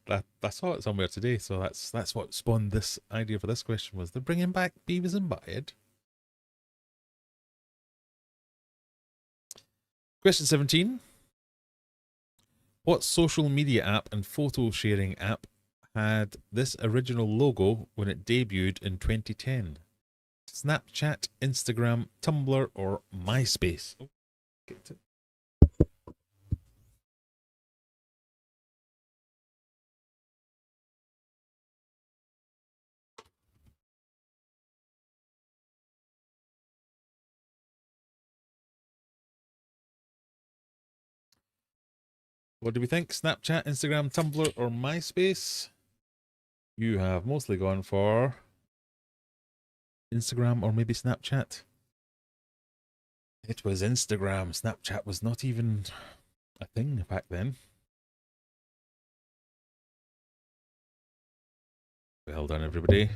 I saw it somewhere today, so that's what spawned this idea for this question. Was they're bringing back Beavis and Butthead. Question 17. What social media app and photo sharing app had this original logo when it debuted in 2010? Snapchat, Instagram, Tumblr, or MySpace? Oh, get it. What do we think? Snapchat, Instagram, Tumblr, or MySpace? You have mostly gone for Instagram or maybe Snapchat. It was Instagram. Snapchat was not even a thing back then. Well done, everybody.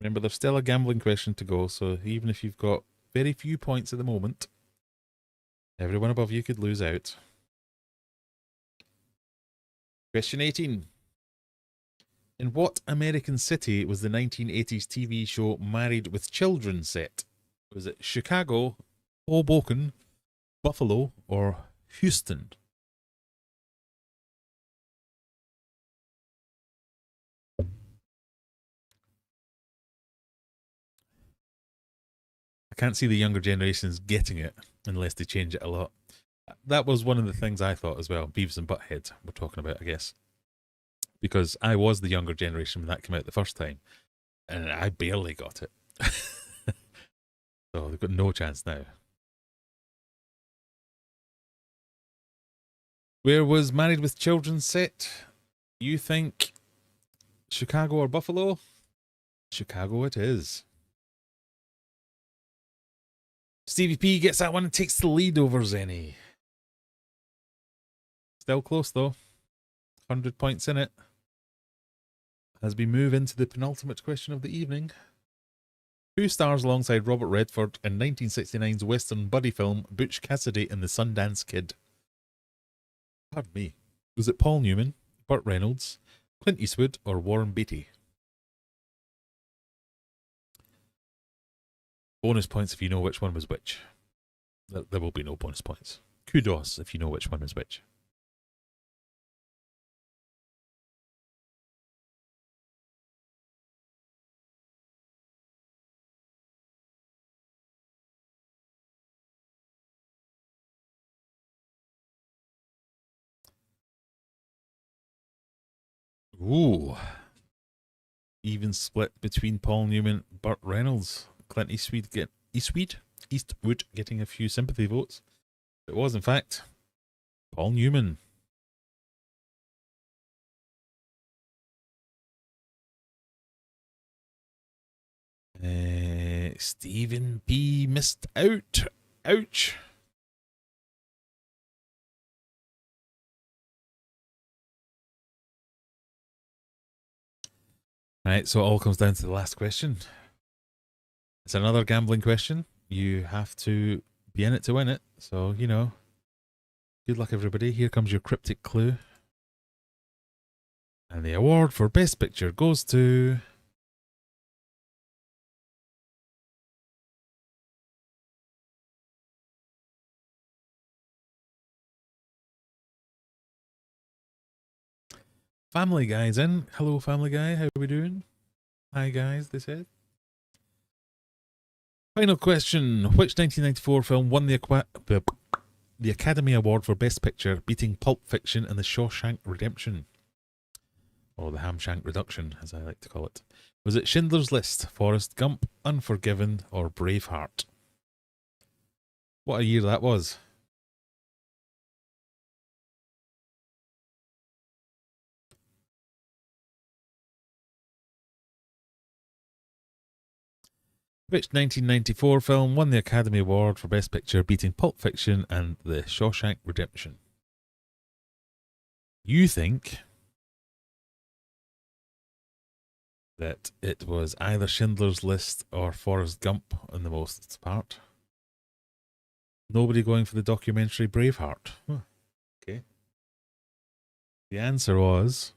Remember, there's still a gambling question to go, so even if you've got very few points at the moment, everyone above you could lose out. Question 18. In what American city was the 1980s TV show Married with Children set? Was it Chicago, Hoboken, Buffalo, or Houston? I can't see the younger generations getting it unless they change it a lot. That was one of the things I thought as well. Beavis and Butthead we're talking about, I guess. Because I was the younger generation when that came out the first time. And I barely got it. So they've got no chance now. Where was Married with Children set? You think Chicago or Buffalo? Chicago it is. Stevie P gets that one and takes the lead over Zenny. Still close though. 100 points in it. As we move into the penultimate question of the evening. Who stars alongside Robert Redford in 1969's Western buddy film Butch Cassidy and the Sundance Kid? Pardon me. Was it Paul Newman, Burt Reynolds, Clint Eastwood, or Warren Beatty? Bonus points if you know which one was which. There will be no bonus points. Kudos if you know which one is which. Ooh. Even split between Paul Newman, Burt Reynolds, Clint Eastwood getting a few sympathy votes. It was, in fact, Paul Newman. Stephen B. missed out. Ouch. Right, so it all comes down to the last question. It's another gambling question. You have to be in it to win it. So, you know, good luck, everybody. Here comes your cryptic clue. And the award for Best Picture goes to... Family Guy's in. Hello, Family Guy. How are we doing? Hi, guys, they said. Final question. Which 1994 film won the Academy Award for Best Picture, beating Pulp Fiction and The Shawshank Redemption? Or the Hamshank Reduction, as I like to call it. Was it Schindler's List, Forrest Gump, Unforgiven, or Braveheart? What a year that was. Which 1994 film won the Academy Award for Best Picture, beating Pulp Fiction and The Shawshank Redemption? You think that it was either Schindler's List or Forrest Gump on the most part. Nobody going for the documentary Braveheart. Huh. Okay. The answer was...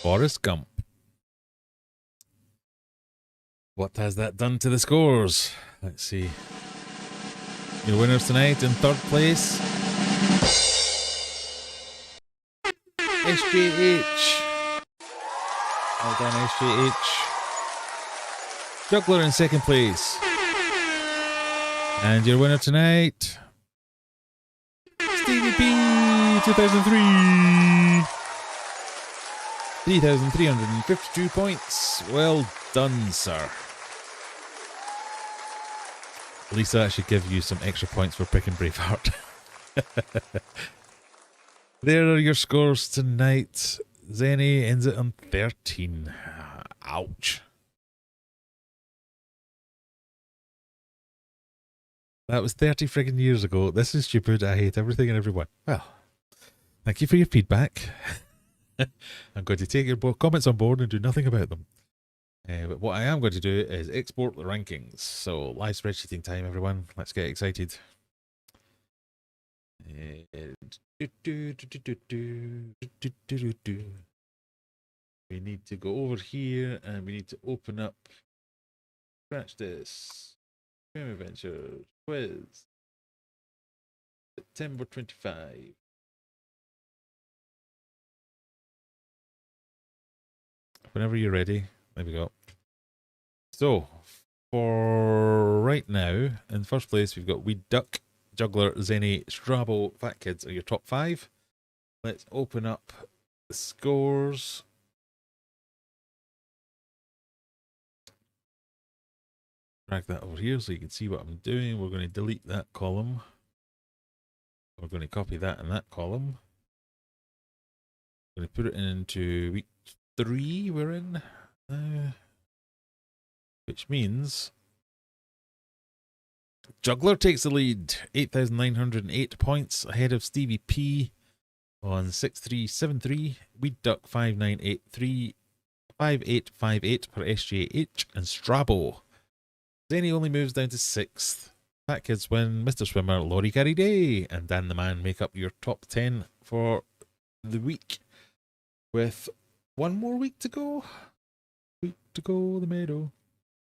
Forrest Gump. What has that done to the scores? Let's see. Your winners tonight in third place, SJH. Well done, SJH. Juggler in second place. And your winner tonight, Stevie P 2003. 3,352 points. Well done, sir. Lisa, that should give you some extra points for picking Braveheart. There are your scores tonight. Zenny ends it on 13. Ouch. That was 30 friggin' years ago. This is stupid. I hate everything and everyone. Well, thank you for your feedback. I'm going to take your comments on board and do nothing about them. But what I am going to do is export the rankings. So live spreadsheeting time, everyone. Let's get excited. We need to go over here and we need to open up. Scratch this. Swim Adventure Quiz. September 25. Whenever you're ready, there we go. So, for right now, in first place, we've got Weed Duck, Juggler, Zenny, Strabo, Fat Kids are your top 5. Let's open up the scores. Drag that over here so you can see what I'm doing. We're going to delete that column. We're going to copy that in that column. We're going to put it into week 3 we're in now, which means Juggler takes the lead, 8,908 points ahead of Stevie P on 6373, Weed Duck 5983, 5858 for SJH, and Strabo. Zenny only moves down to 6th. Fat Kids win, Mr. Swimmer, Laurie Carey Day, and Dan the Man make up your top 10 for the week, with one more week to go. Week to go, the meadow.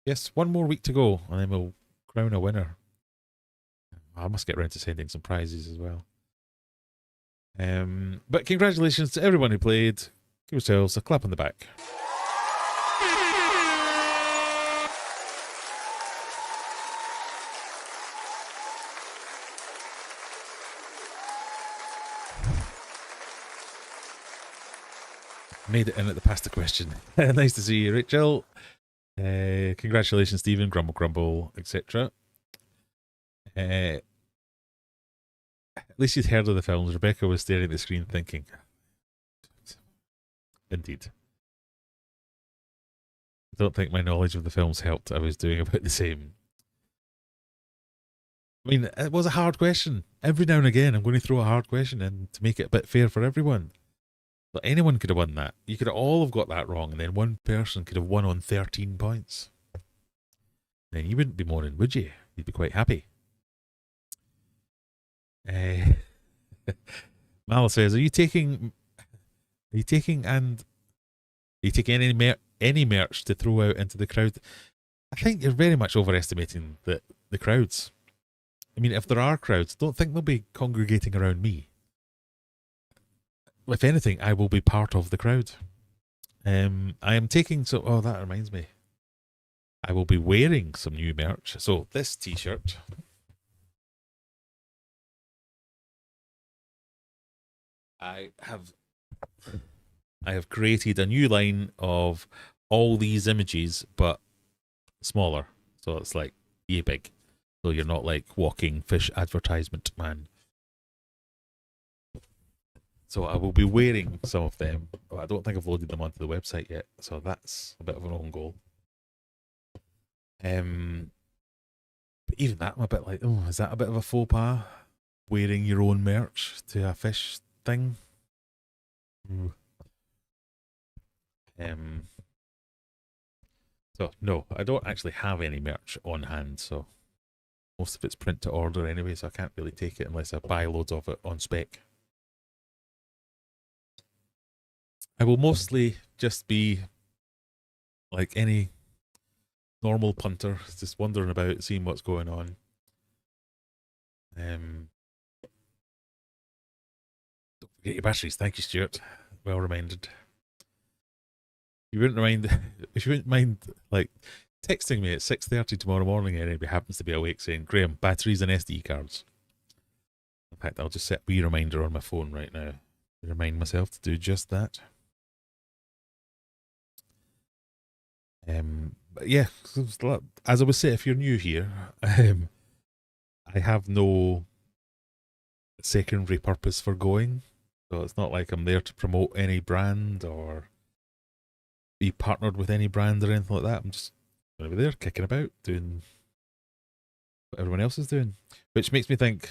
Yes, one more week to go, and then we'll crown a winner. I must get around to sending some prizes as well. But congratulations to everyone who played. Give yourselves a clap on the back. Made it in at the pasta question. Nice to see you, Rachel. Congratulations, Stephen, Grumble Grumble, etc. At least you'd heard of the films. Rebecca was staring at the screen thinking. Indeed. I don't think my knowledge of the films helped. I was doing about the same. I mean, it was a hard question. Every now and again, I'm going to throw a hard question in to make it a bit fair for everyone. But anyone could have won that. You could have all have got that wrong, and then one person could have won on 13 points. Then you wouldn't be moaning, would you? You'd be quite happy. Mal says, are you taking any merch to throw out into the crowd? I think you're very much overestimating the crowds. I mean, if there are crowds, don't think they'll be congregating around me. If anything, I will be part of the crowd. I am taking some. Oh, that reminds me. I will be wearing some new merch. So this T-shirt. I have created a new line of all these images, but smaller. So it's like yay big. So you're not like walking fish advertisement man. So I will be wearing some of them. I don't think I've loaded them onto the website yet. So that's a bit of an own goal. But even that, I'm a bit like, oh, is that a bit of a faux pas? Wearing your own merch to a fish thing? So no, I don't actually have any merch on hand, so most of it's print to order anyway, so I can't really take it unless I buy loads of it on spec. I will mostly just be like any normal punter, just wandering about, seeing what's going on. Don't forget your batteries. Thank you, Stuart. Well reminded. You wouldn't mind like texting me at 6:30 tomorrow morning and anybody happens to be awake saying, Graham, batteries and SD cards. In fact, I'll just set a reminder on my phone right now to remind myself to do just that. But yeah, as I was saying, if you're new here, I have no secondary purpose for going. So it's not like I'm there to promote any brand or be partnered with any brand or anything like that. I'm just going to be there kicking about, doing what everyone else is doing. Which makes me think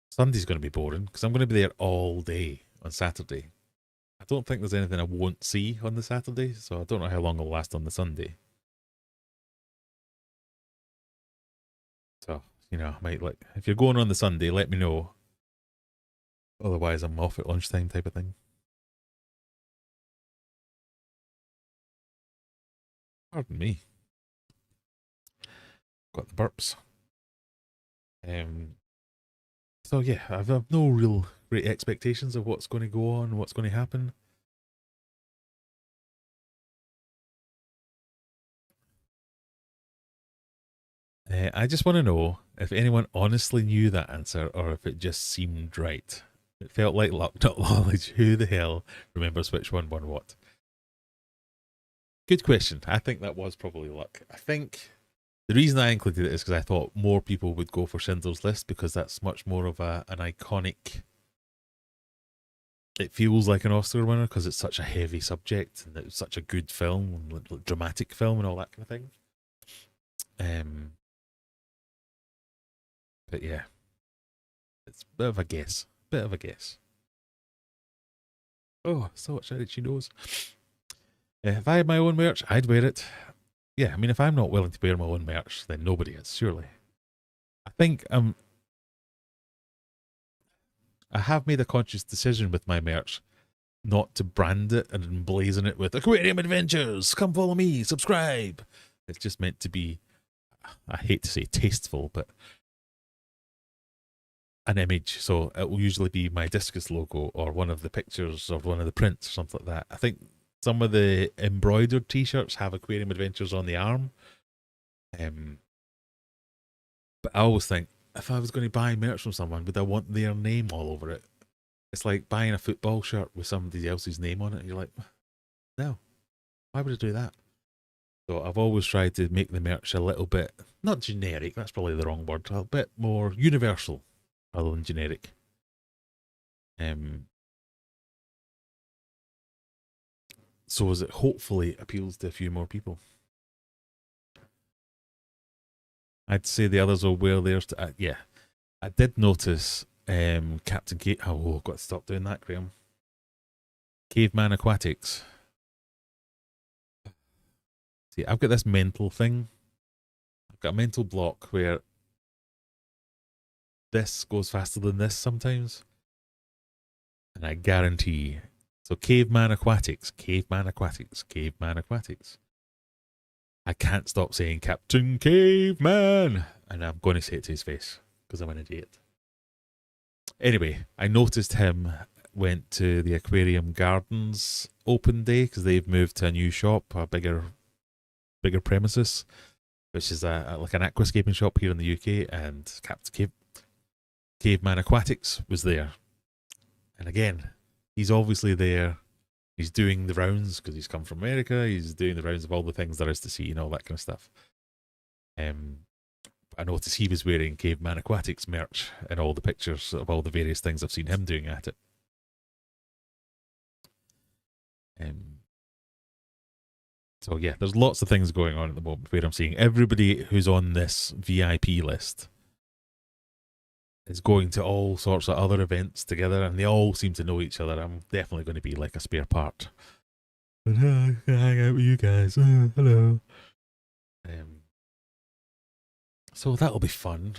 Sunday's going to be boring because I'm going to be there all day on Saturday. I don't think there's anything I won't see on the Saturday, so I don't know how long it'll last on the Sunday. So, you know, I might like, if you're going on the Sunday, let me know. Otherwise, I'm off at lunchtime type of thing. Pardon me. Got the burps. So yeah, I've no real great expectations of what's going to go on, what's going to happen. I just want to know if anyone honestly knew that answer or if it just seemed right. It felt like luck, not knowledge. Who the hell remembers which one won what? Good question. I think that was probably luck. I think the reason I included it is because I thought more people would go for Schindler's List because that's much more of an iconic. It feels like an Oscar winner because it's such a heavy subject and it's such a good film, and dramatic film and all that kind of thing. But yeah, it's a bit of a guess. Oh, so much itchy nose. If I had my own merch, I'd wear it. Yeah, I mean, if I'm not willing to wear my own merch, then nobody is, surely. I think I have made a conscious decision with my merch not to brand it and emblazon it with Aquarium Adventures, come follow me, subscribe. It's just meant to be, I hate to say tasteful, but an image. So it will usually be my Discus logo or one of the pictures or one of the prints or something like that. I think some of the embroidered t-shirts have Aquarium Adventures on the arm. But I always think, if I was going to buy merch from someone, would I want their name all over it? It's like buying a football shirt with somebody else's name on it. And you're like, no, why would I do that? So I've always tried to make the merch a little bit, not generic, that's probably the wrong word, a bit more universal rather than generic. So as it hopefully appeals to a few more people. I'd say the others will wear theirs. Yeah, I did notice Captain Cave. Oh, I've got to stop doing that, Graham. Caveman Aquatics. See, I've got this mental thing. I've got a mental block where this goes faster than this sometimes. And I guarantee. So Caveman Aquatics, Caveman Aquatics, Caveman Aquatics. I can't stop saying Captain Caveman. And I'm going to say it to his face because I'm an idiot. Anyway, I noticed him went to the Aquarium Gardens open day because they've moved to a new shop, a bigger premises, which is like an aquascaping shop here in the UK, and Captain Caveman Aquatics was there. And again, he's obviously there. He's doing the rounds because he's come from America. He's doing the rounds of all the things there is to see and all that kind of stuff. I noticed he was wearing Caveman Aquatics merch in all the pictures of all the various things I've seen him doing at it. So yeah, there's lots of things going on at the moment where I'm seeing everybody who's on this VIP list is going to all sorts of other events together, and they all seem to know each other. I'm definitely going to be like a spare part. But I can hang out with you guys. Hello. So that'll be fun.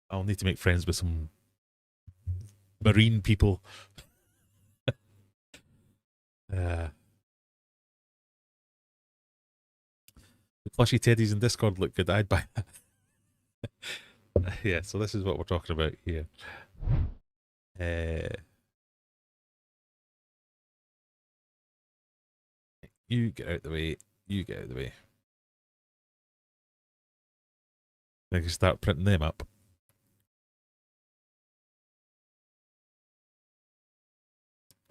I'll need to make friends with some marine people. The plushy teddies in Discord look good. I'd buy that. Yeah, so this is what we're talking about here. You get out the way. You get out the way. I can start printing them up.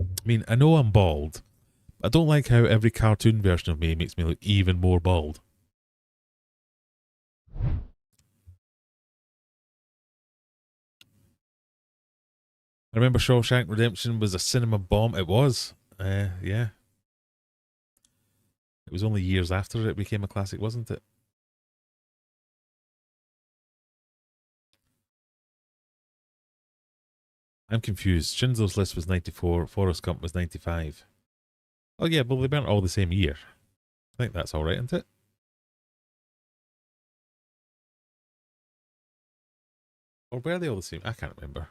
I mean, I know I'm bald. I don't like how every cartoon version of me makes me look even more bald. I remember Shawshank Redemption was a cinema bomb. It was. Yeah. It was only years after it became a classic, wasn't it? I'm confused. Schindler's List was 94. Forrest Gump was 95. Oh yeah, well they weren't all the same year. I think that's all right, isn't it? Or were they all the same? I can't remember.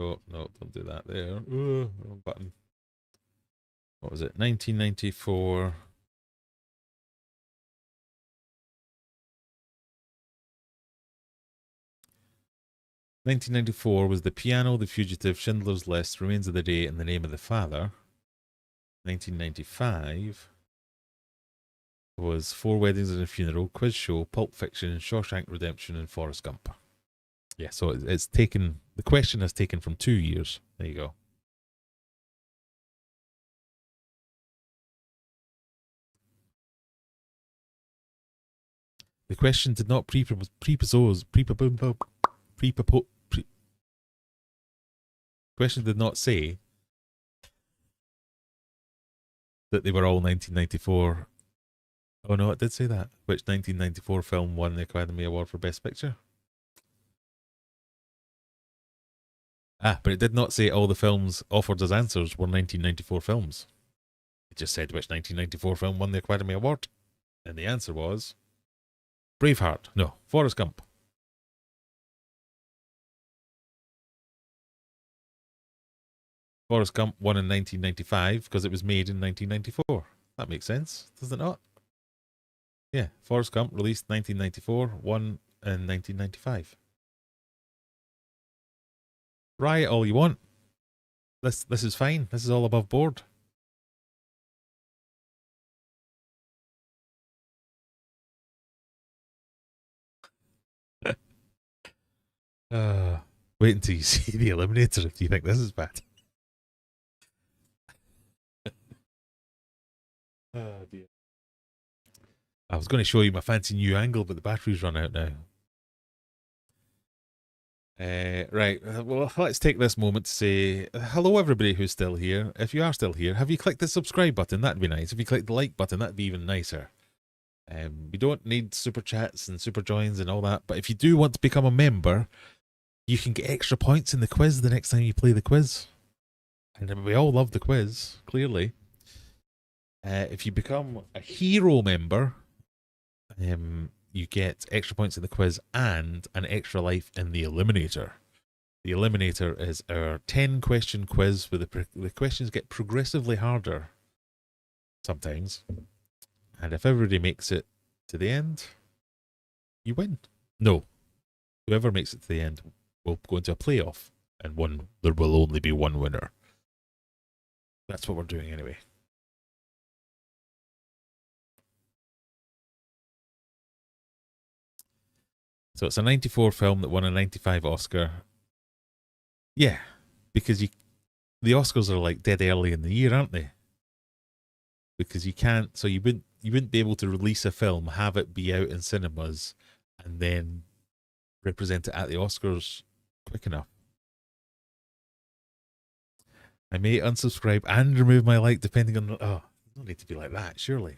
Oh, no, don't do that there. Wrong button. What was it? 1994. (1994) was The Piano, The Fugitive, Schindler's List, Remains of the Day, and The Name of the Father. 1995 was Four Weddings and a Funeral, Quiz Show, Pulp Fiction, Shawshank Redemption, and Forrest Gump. Yeah, so it's taken, the question has taken from 2 years. There you go. The question did not question did not say that they were all 1994. Oh no, it did say that. Which 1994 film won the Academy Award for Best Picture? Ah, but it did not say all the films offered as answers were 1994 films. It just said which 1994 film won the Academy Award. And the answer was Braveheart. No. Forrest Gump. Forrest Gump won in 1995 because it was made in 1994. That makes sense, does it not? Yeah, Forrest Gump released 1994, won in 1995. Riot all you want. This is fine. This is all above board. Wait until you see the Eliminator if you think this is bad. Oh dear. I was going to show you my fancy new angle, but the battery's run out now. Right, well, let's take this moment to say hello, everybody who's still here. If you are still here, have you clicked the subscribe button? That'd be nice. If you click the like button, that'd be even nicer. We don't need super chats and super joins and all that, but if you do want to become a member, you can get extra points in the quiz the next time you play the quiz. And we all love the quiz, clearly. If you become a hero member, you get extra points in the quiz and an extra life in the Eliminator. The Eliminator is our 10-question quiz where the questions get progressively harder sometimes. And if everybody makes it to the end, you win. No. Whoever makes it to the end will go into a playoff, and there will only be one winner. That's what we're doing anyway. So it's a 94 film that won a 95 Oscar. Yeah, because the Oscars are like dead early in the year, aren't they? Because you can't, so you wouldn't be able to release a film, have it be out in cinemas, and then represent it at the Oscars quick enough. I may unsubscribe and remove my like depending on the, oh, it don't need to be like that, surely.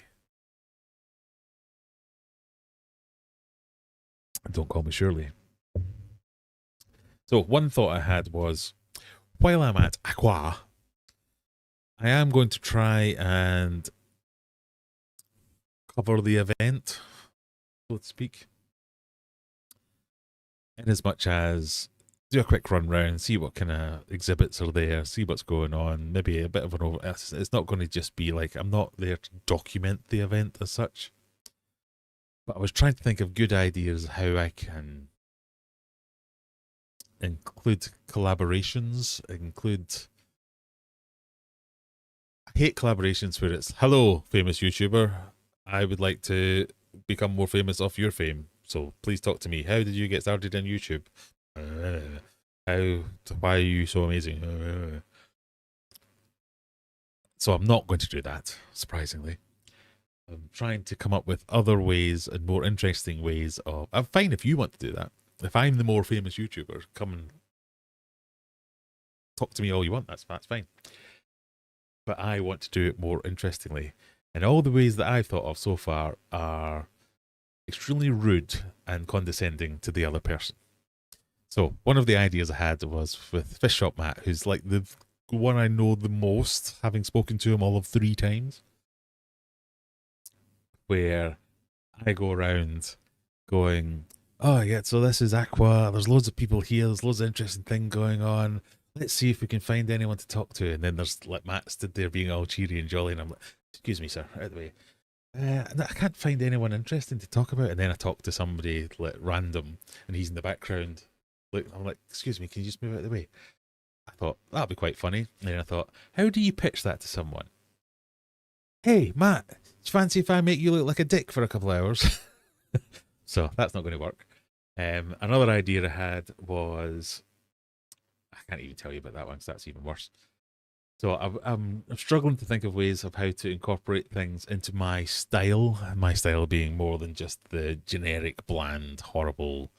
Don't call me Shirley. So one thought I had was, while I'm at Aqua, I am going to try and cover the event, so to speak, in as much as do a quick run round, see what kind of exhibits are there, see what's going on, maybe a bit of an over. It's not going to just be like, I'm not there to document the event as such. But I was trying to think of good ideas how I can include collaborations, I hate collaborations where it's, hello, famous YouTuber, I would like to become more famous off your fame, so please talk to me. How did you get started on YouTube? Why are you so amazing? So I'm not going to do that, surprisingly. I'm trying to come up with other ways and more interesting ways of... I'm fine if you want to do that. If I'm the more famous YouTuber, come and talk to me all you want. That's fine. But I want to do it more interestingly. And all the ways that I've thought of so far are extremely rude and condescending to the other person. So one of the ideas I had was with Fish Shop Matt, who's like the one I know the most, having spoken to him all of 3 times. Where I go around going, oh yeah, so this is Aqua, there's loads of people here, there's loads of interesting things going on, let's see if we can find anyone to talk to. And then there's like Matt stood there being all cheery and jolly, and I'm like, excuse me sir, out of the way. I can't find anyone interesting to talk about. And then I talk to somebody like random and he's in the background. I'm like, excuse me, can you just move out of the way? I thought that'd be quite funny. And then I thought, how do you pitch that to someone? Hey Matt, do you fancy if I make you look like a dick for a couple of hours? So that's not going to work. Another idea I had was, I can't even tell you about that one because that's even worse. So I'm struggling to think of ways of how to incorporate things into my style. My style being more than just the generic, bland, horrible,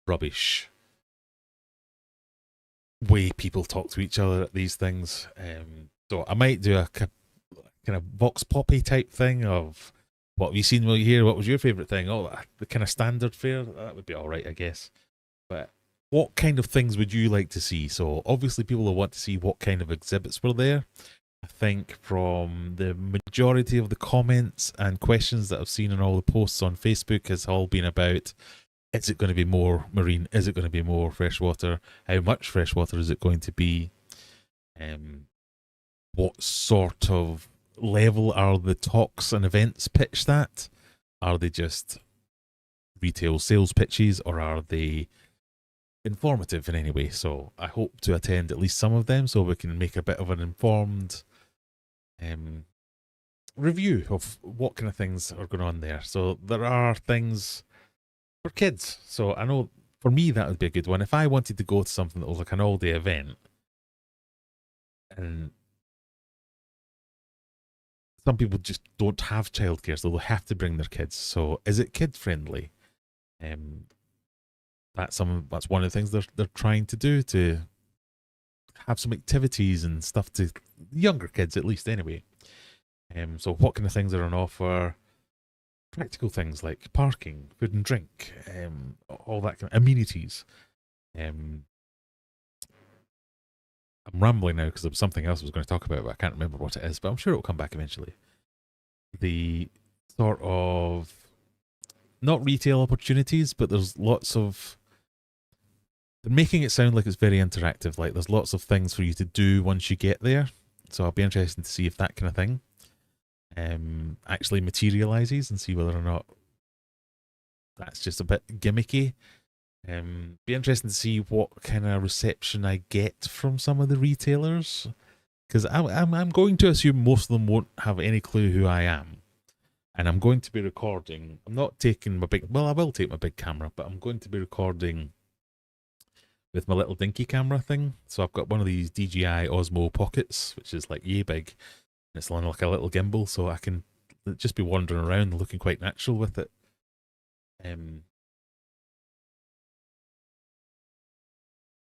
rubbish way people talk to each other at these things. So I might do a kind of Vox Poppy type thing of, what have you seen while you're here? What was your favourite thing? Oh, the kind of standard fare. That would be all right, I guess. But what kind of things would you like to see? So obviously people will want to see what kind of exhibits were there. I think from the majority of the comments and questions that I've seen in all the posts on Facebook has all been about, is it going to be more marine? Is it going to be more freshwater? How much freshwater is it going to be? What sort of level are the talks and events pitched at? Are they just retail sales pitches, or are they informative in any way? So I hope to attend at least some of them so we can make a bit of an informed review of what kind of things are going on there. So there are things for kids. So I know for me that would be a good one. If I wanted to go to something that was like an all-day event, and some people just don't have childcare, so they'll have to bring their kids. So is it kid friendly? That's one of the things they're trying to do, to have some activities and stuff to younger kids at least anyway. So what kind of things are on offer? Practical things like parking, food and drink, all that kind of amenities. I'm rambling now because there was something else I was going to talk about, but I can't remember what it is, but I'm sure it'll come back eventually. The sort of, not retail opportunities, but there's lots of, they're making it sound like it's very interactive, like there's lots of things for you to do once you get there. So I'll be interested to see if that kind of thing actually materializes, and see whether or not that's just a bit gimmicky. Be interesting to see what kind of reception I get from some of the retailers, because I'm going to assume most of them won't have any clue who I am, and I'm going to be recording. I'm not taking my big, well, I will take my big camera, but I'm going to be recording with my little dinky camera thing. So I've got one of these DJI Osmo Pockets, which is like yay big. It's on like a little gimbal, so I can just be wandering around looking quite natural with it.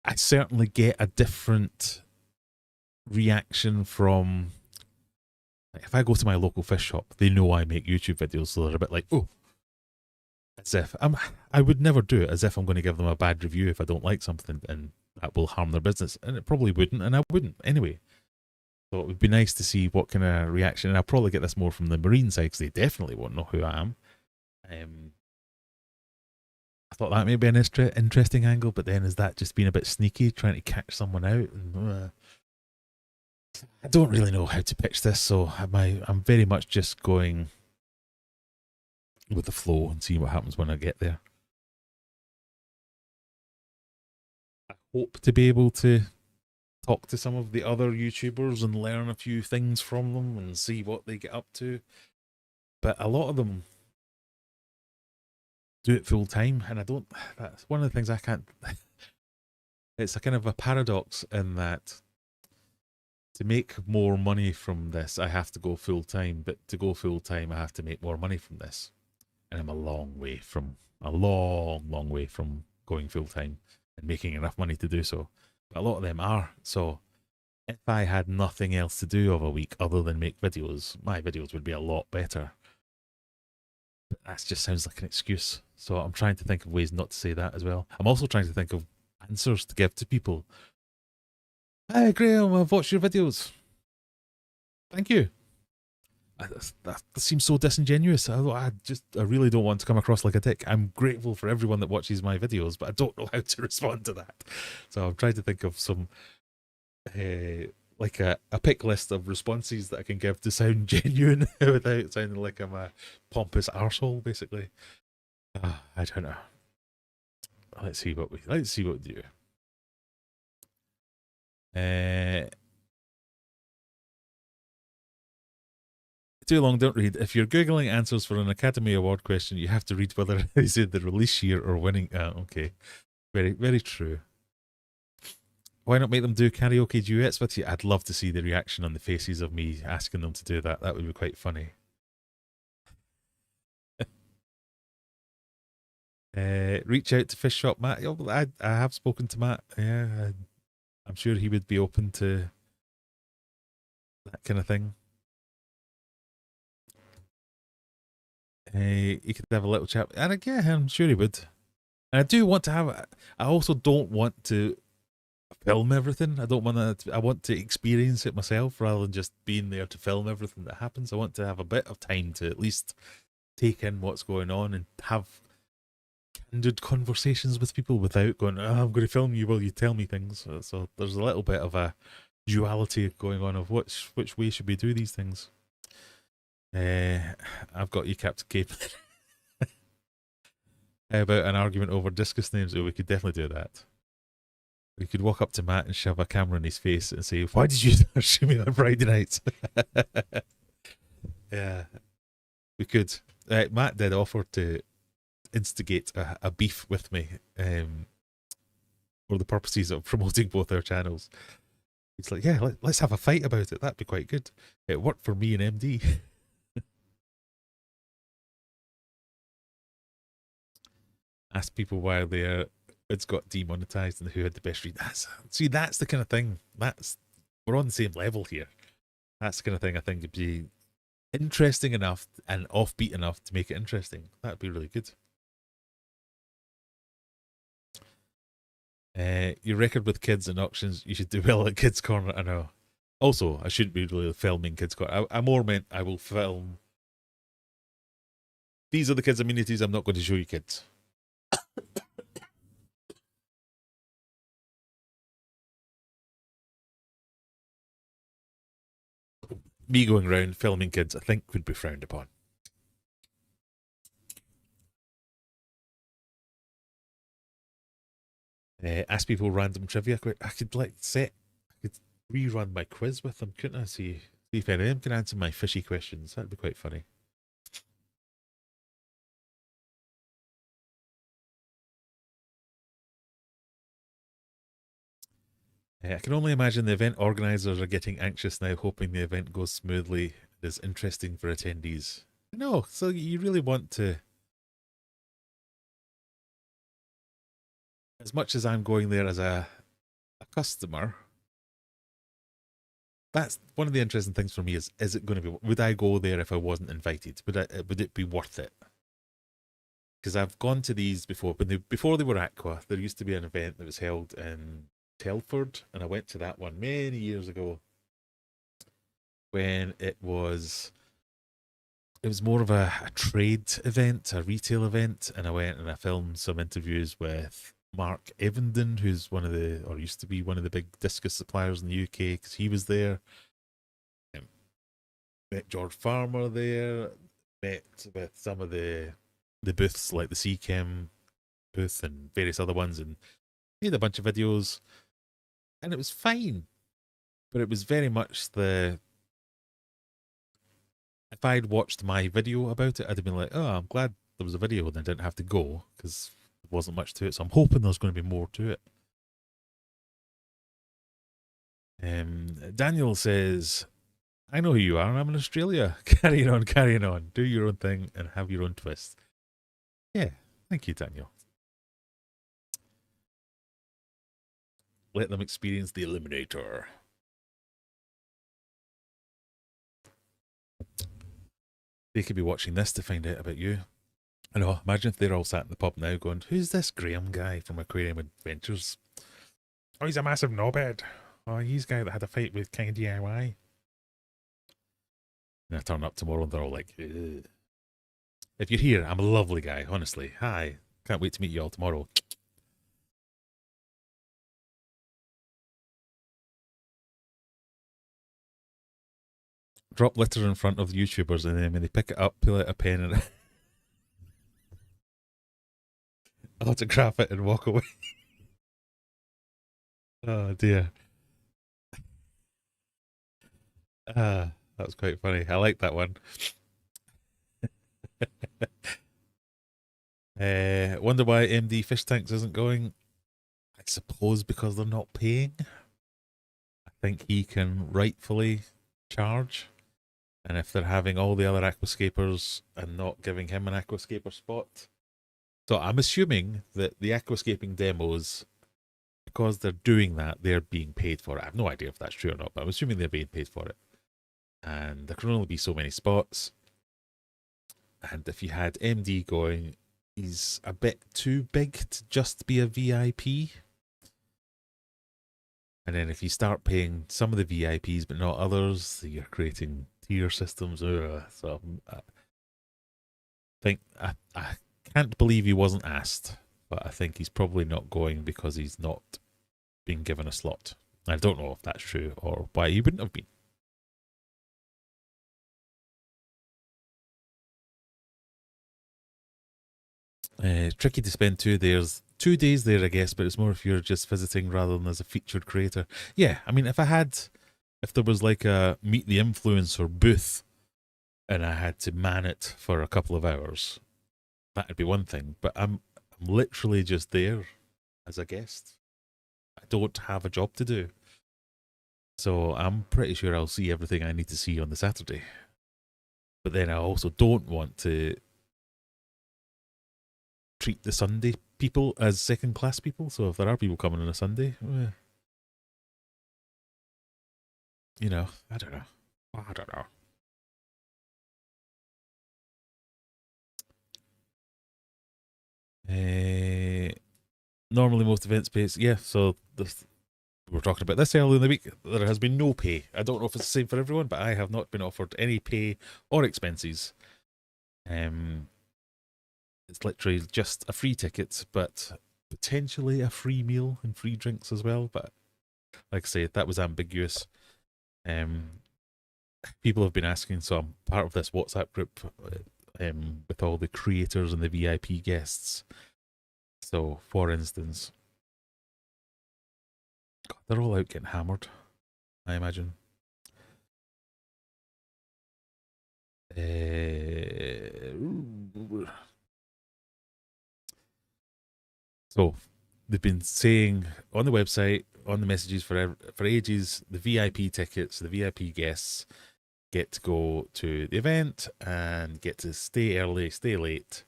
I certainly get a different reaction from, like, if I go to my local fish shop, they know I make YouTube videos, so they're a bit like, oh, as if I would never do it as if I'm going to give them a bad review if I don't like something, and that will harm their business, and it probably wouldn't, and I wouldn't anyway. So it would be nice to see what kind of reaction, and I'll probably get this more from the marine side, because they definitely won't know who I am. I thought that may be an interesting angle, but then is that just being a bit sneaky, trying to catch someone out? And, I don't really know how to pitch this, so I'm very much just going with the flow and seeing what happens when I get there. I hope to be able to talk to some of the other YouTubers and learn a few things from them and see what they get up to. But a lot of them do it full time, and I don't. That's one of the things I can't. It's a kind of a paradox in that to make more money from this, I have to go full time. But to go full time, I have to make more money from this, and I'm a long way from going full time and making enough money to do so. But a lot of them are. So if I had nothing else to do of a week other than make videos, my videos would be a lot better. But that just sounds like an excuse. So I'm trying to think of ways not to say that as well. I'm also trying to think of answers to give to people. Hi, Graham, I've watched your videos. Thank you. That seems so disingenuous. I really don't want to come across like a dick. I'm grateful for everyone that watches my videos, but I don't know how to respond to that. So I'm trying to think of some, like a pick list of responses that I can give to sound genuine without sounding like I'm a pompous arsehole, basically. I don't know. Let's see what we do. Too long, don't read. If you're Googling answers for an Academy Award question, you have to read whether they said the release year or winning. Okay. Very, very true. Why not make them do karaoke duets with you? I'd love to see the reaction on the faces of me asking them to do that. That would be quite funny. Reach out to Fish Shop Matt. I have spoken to Matt. Yeah, I'm sure he would be open to that kind of thing. He could have a little chat, and again, I'm sure he would. And I do want to have. I also don't want to film everything. I don't want to. I want to experience it myself rather than just being there to film everything that happens. I want to have a bit of time to at least take in what's going on and have candid conversations with people without going, oh, I'm going to film you while you tell me things. So there's a little bit of a duality going on of which way should we do these things. I've got you, Captain Cape. How about an argument over discus names? Oh, we could definitely do that. We could walk up to Matt and shove a camera in his face and say, why did you shoot me on Friday night? Yeah, we could. Matt did offer to instigate a beef with me for the purposes of promoting both our channels. He's like, yeah, let's have a fight about it. That'd be quite good. It worked for me and MD. Ask people why it's got demonetized and who had the best read. That's the kind of thing. We're on the same level here. That's the kind of thing I think would be interesting enough and offbeat enough to make it interesting. That'd be really good. Your record with kids and auctions, you should do well at Kids Corner. I know. Also, I shouldn't be really filming Kids Corner. I more meant I will film. These are the kids' amenities. I'm not going to show you kids. Me going around filming kids, I think, would be frowned upon. Ask people random trivia. I could rerun my quiz with them, couldn't I? See if any of them can answer my fishy questions. That'd be quite funny. I can only imagine the event organisers are getting anxious now, hoping the event goes smoothly and is interesting for attendees. No, so you really want to. As much as I'm going there as a customer, that's one of the interesting things for me is it going to be, would I go there if I wasn't invited? Would it be worth it? Because I've gone to these before, but before they were Aqua, there used to be an event that was held in Telford, and I went to that one many years ago when it was more of a trade event, a retail event, and I went and I filmed some interviews with Mark Evenden, who's used to be one of the big discus suppliers in the UK, because he was there. Met George Farmer there, met with some of the booths like the CChem booth and various other ones, and made a bunch of videos, and it was fine, but it was very much if I'd watched my video about it, I'd have been like, oh, I'm glad there was a video and I didn't have to go, because there wasn't much to it, so I'm hoping there's going to be more to it. Daniel says, I know who you are, I'm in Australia. Carrying on. Do your own thing and have your own twist. Yeah, thank you, Daniel. Let them experience the Eliminator. They could be watching this to find out about you. I know, imagine if they're all sat in the pub now going, who's this Graham guy from Aquarium Adventures? Oh, he's a massive knobhead. Oh, he's the guy that had a fight with King DIY. And I turn up tomorrow and they're all like, ugh. If you're here, I'm a lovely guy, honestly. Hi. Can't wait to meet you all tomorrow. Drop litter in front of the YouTubers, and then when they pick it up, pull out a pen and autograph it and walk away. Oh dear. That was quite funny. I like that one. Wonder why MD Fish Tanks isn't going. I suppose because they're not paying. I think he can rightfully charge. And if they're having all the other aquascapers and not giving him an aquascaper spot. So I'm assuming that the aquascaping demos, because they're doing that, they're being paid for it. I have no idea if that's true or not, but I'm assuming they're being paid for it. And there can only be so many spots. And if you had MD going, he's a bit too big to just be a VIP. And then if you start paying some of the VIPs but not others, you're creating tier systems. So I think I can't believe he wasn't asked, but I think he's probably not going because he's not being given a slot. I don't know if that's true or why he wouldn't have been. Tricky to spend 2 days. 2 days there, I guess, but it's more if you're just visiting rather than as a featured creator. Yeah, I mean, if there was like a meet the influencer booth and I had to man it for a couple of hours, that'd be one thing. But I'm literally just there as a guest. I don't have a job to do, so I'm pretty sure I'll see everything I need to see on the Saturday. But then I also don't want to treat the Sunday people as second class people. So if there are people coming on a Sunday, you know, I don't know. I don't know. Normally most events pay. Yeah, so we were talking about this earlier in the week. There has been no pay. I don't know if it's the same for everyone, but I have not been offered any pay or expenses. It's literally just a free ticket, but potentially a free meal and free drinks as well. But like I say, that was ambiguous. People have been asking, so I'm part of this WhatsApp group with all the creators and the VIP guests. So, for instance, God, they're all out getting hammered, I imagine. So they've been saying on the website, on the messages for ages, the VIP tickets, the VIP guests get to go to the event and get to stay early, stay late,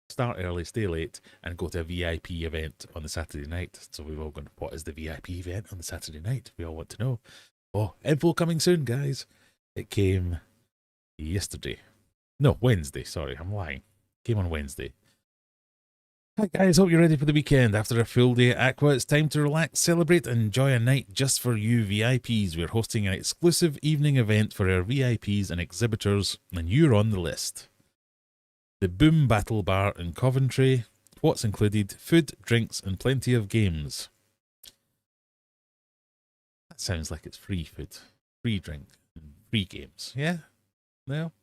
start early, stay late, and go to a VIP event on the Saturday night. So we've all gone, what is the VIP event on the Saturday night? We all want to know. Oh, info coming soon, guys. It came yesterday. No, Wednesday. Sorry, I'm lying. It came on Wednesday. Hi guys, hope you're ready for the weekend. After a full day at Aqua, it's time to relax, celebrate, and enjoy a night just for you VIPs. We're hosting an exclusive evening event for our VIPs and exhibitors, and you're on the list. The Boom Battle Bar in Coventry. What's included? Food, drinks, and plenty of games. That sounds like it's free food, free drink, and free games. Yeah? No?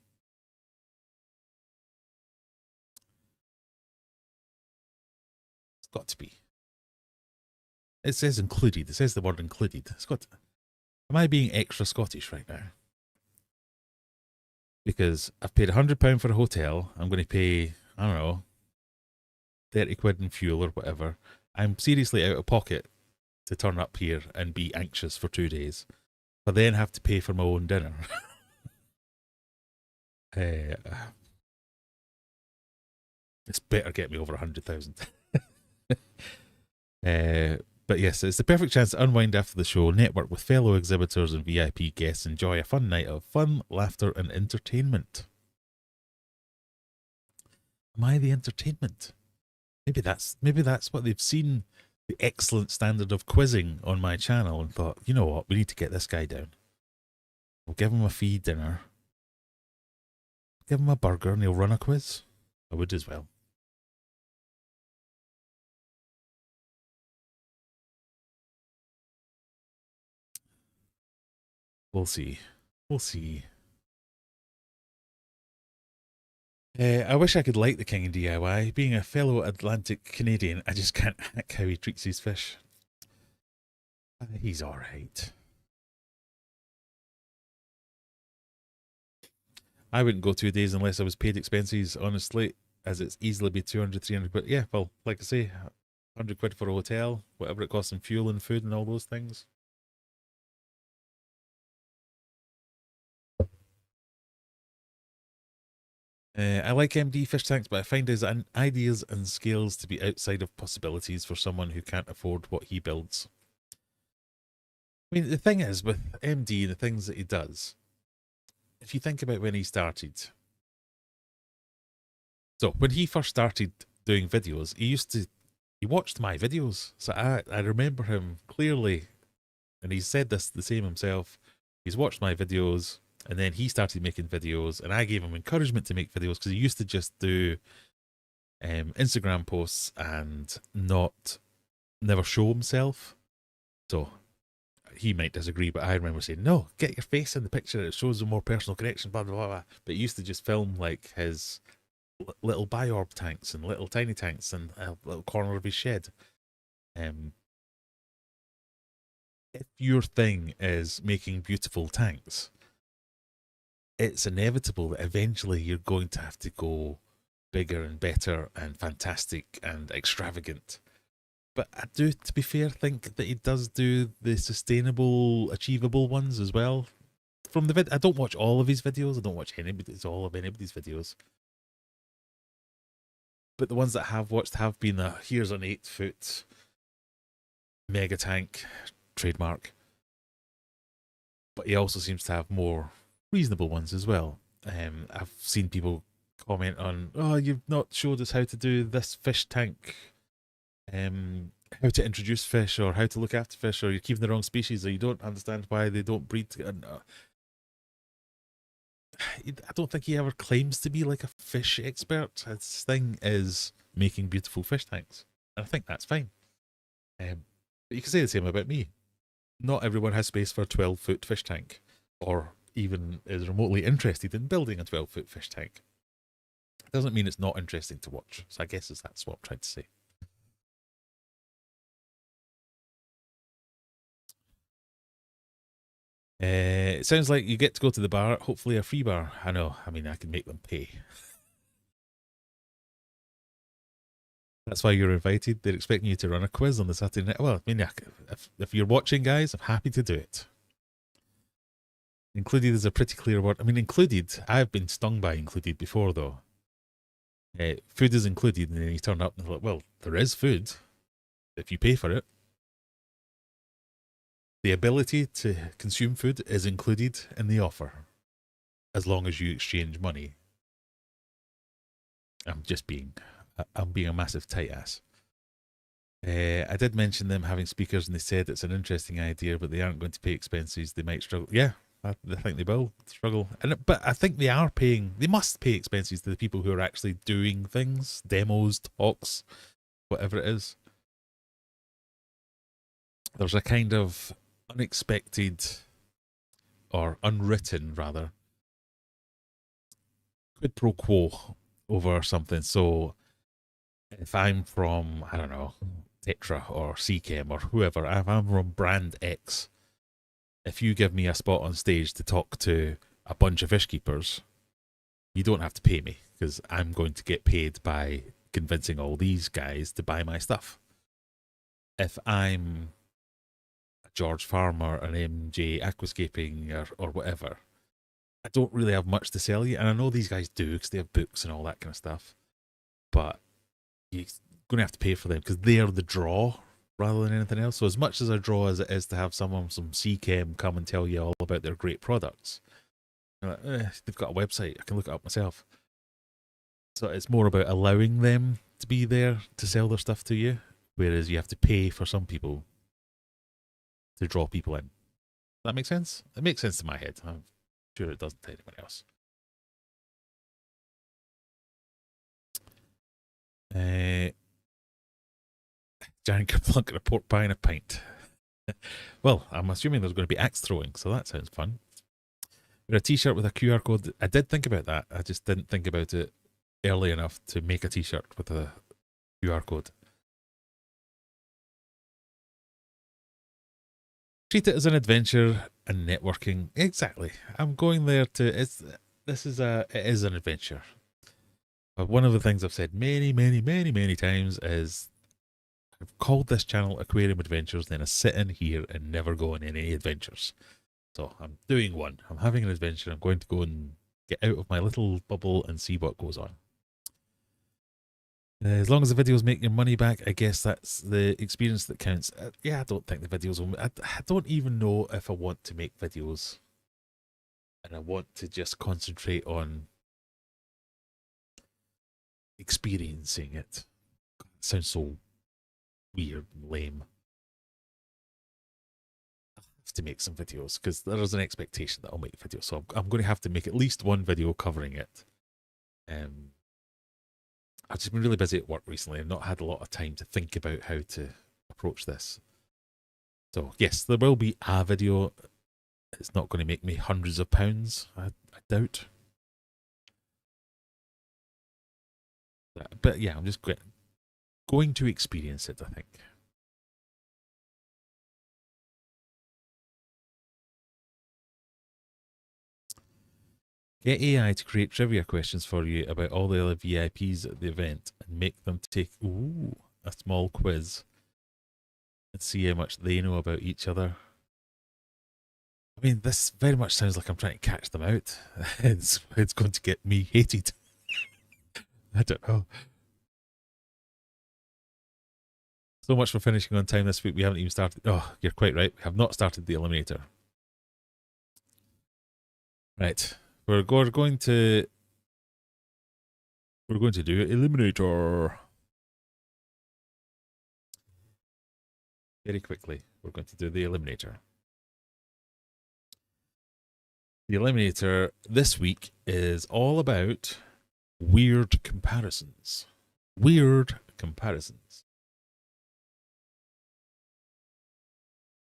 It's got to be. It says included. It says the word included. It's got to. Am I being extra Scottish right now? Because I've paid £100 for a hotel. I'm going to pay, I don't know, 30 quid in fuel or whatever. I'm seriously out of pocket to turn up here and be anxious for 2 days, but then have to pay for my own dinner. It's better get me over 100,000. But yes, it's the perfect chance to unwind after the show, network with fellow exhibitors and VIP guests, enjoy a fun night of fun, laughter, and entertainment. Am I the entertainment? Maybe that's what they've seen, the excellent standard of quizzing on my channel, and thought, you know what, we need to get this guy down. We'll give him a free dinner, give him a burger, and he'll run a quiz. I would as well. We'll see. We'll see. I wish I could like the King of DIY. Being a fellow Atlantic Canadian, I just can't hack how he treats his fish. He's alright. I wouldn't go 2 days unless I was paid expenses, honestly, as it's easily be 200, 300 quid. Yeah, well, like I say, 100 quid for a hotel, whatever it costs in fuel and food and all those things. I like MD fish tanks, but I find his ideas and skills to be outside of possibilities for someone who can't afford what he builds. I mean, the thing is, with MD, the things that he does, if you think about when he started. So, when he first started doing videos, he watched my videos. So, I remember him clearly And he said this the same himself. He's watched my videos, and then he started making videos, and I gave him encouragement to make videos because he used to just do Instagram posts and never show himself. So he might disagree, but I remember saying, no, get your face in the picture. It shows a more personal connection, blah, blah, blah, blah. But he used to just film like his little biorb tanks and little tiny tanks and a little corner of his shed. If your thing is making beautiful tanks, it's inevitable that eventually you're going to have to go bigger and better and fantastic and extravagant. But I do, to be fair, think that he does do the sustainable, achievable ones as well. From the I don't watch all of his videos. I don't watch all of anybody's videos. But the ones that I have watched have been here's an 8-foot mega tank, trademark. But he also seems to have more reasonable ones as well. I've seen people comment on, oh, you've not showed us how to do this fish tank, how to introduce fish or how to look after fish, or you're keeping the wrong species, or you don't understand why they don't breed together. I don't think he ever claims to be like a fish expert. His thing is making beautiful fish tanks, and I think that's fine. But you can say the same about me. Not everyone has space for a 12-foot fish tank, or even is remotely interested in building a 12-foot fish tank. It doesn't mean it's not interesting to watch. So I guess that's what I'm trying to say. It sounds like you get to go to the bar, hopefully a free bar. I know, I mean, I can make them pay. That's why you're invited. They're expecting you to run a quiz on the Saturday night. Well, I mean, if you're watching, guys, I'm happy to do it. Included is a pretty clear word. I mean, included, I've been stung by included before, though. Food is included, and then you turn up and like, well, there is food if you pay for it. The ability to consume food is included in the offer, as long as you exchange money. I'm being a massive tight ass. I did mention them having speakers, and they said it's an interesting idea, but they aren't going to pay expenses. They might struggle. Yeah, I think they will struggle. But I think they must pay expenses to the people who are actually doing things, demos, talks, whatever it is. There's a kind of unexpected, or unwritten rather, quid pro quo over something. So if I'm from, I don't know, Tetra or Seachem or whoever, if I'm from brand X, if you give me a spot on stage to talk to a bunch of fish keepers, you don't have to pay me, because I'm going to get paid by convincing all these guys to buy my stuff. If I'm a George Farmer, an MJ Aquascaping, or whatever, I don't really have much to sell you. And I know these guys do, because they have books and all that kind of stuff. But you're going to have to pay for them, because they're the draw rather than anything else. So as much as a draw as it is to have someone, some Seachem, come and tell you all about their great products, like, they've got a website, I can look it up myself. So it's more about allowing them to be there to sell their stuff to you, whereas you have to pay for some people to draw people in. Does that make sense? It makes sense to my head. I'm sure it doesn't to anyone else. Giant Kerplunk report buying a pint. Well, I'm assuming there's going to be axe throwing, so that sounds fun. A t-shirt with a QR code. I did think about that. I just didn't think about it early enough to make a t-shirt with a QR code. Treat it as an adventure and networking. Exactly. I'm going there to. It is an adventure. But one of the things I've said many times is I've called this channel Aquarium Adventures, then I sit in here and never go on any adventures. So I'm doing one. I'm having an adventure. I'm going to go and get out of my little bubble and see what goes on. As long as the videos make your money back, I guess that's the experience that counts. Yeah, I don't think the videos will. I don't even know if I want to make videos, and I want to just concentrate on experiencing it. God, it sounds so weird and lame. to make some videos because there is an expectation that I'll make videos. So I'm going to have to make at least one video covering it. I've just been really busy at work recently and not had a lot of time to think about how to approach this. So yes, there will be a video. It's not going to make me hundreds of pounds, I doubt. But yeah, I'm just going to experience it, I think. Get AI to create trivia questions for you about all the other VIPs at the event and make them take a small quiz and see how much they know about each other. I mean, this very much sounds like I'm trying to catch them out. It's going to get me hated. I don't know. So much for finishing on time this week. We haven't even started. Oh, you're quite right. We have not started the Eliminator. Right. We're going to do Eliminator. Very quickly, we're going to do the Eliminator. The Eliminator this week is all about weird comparisons. Weird comparisons.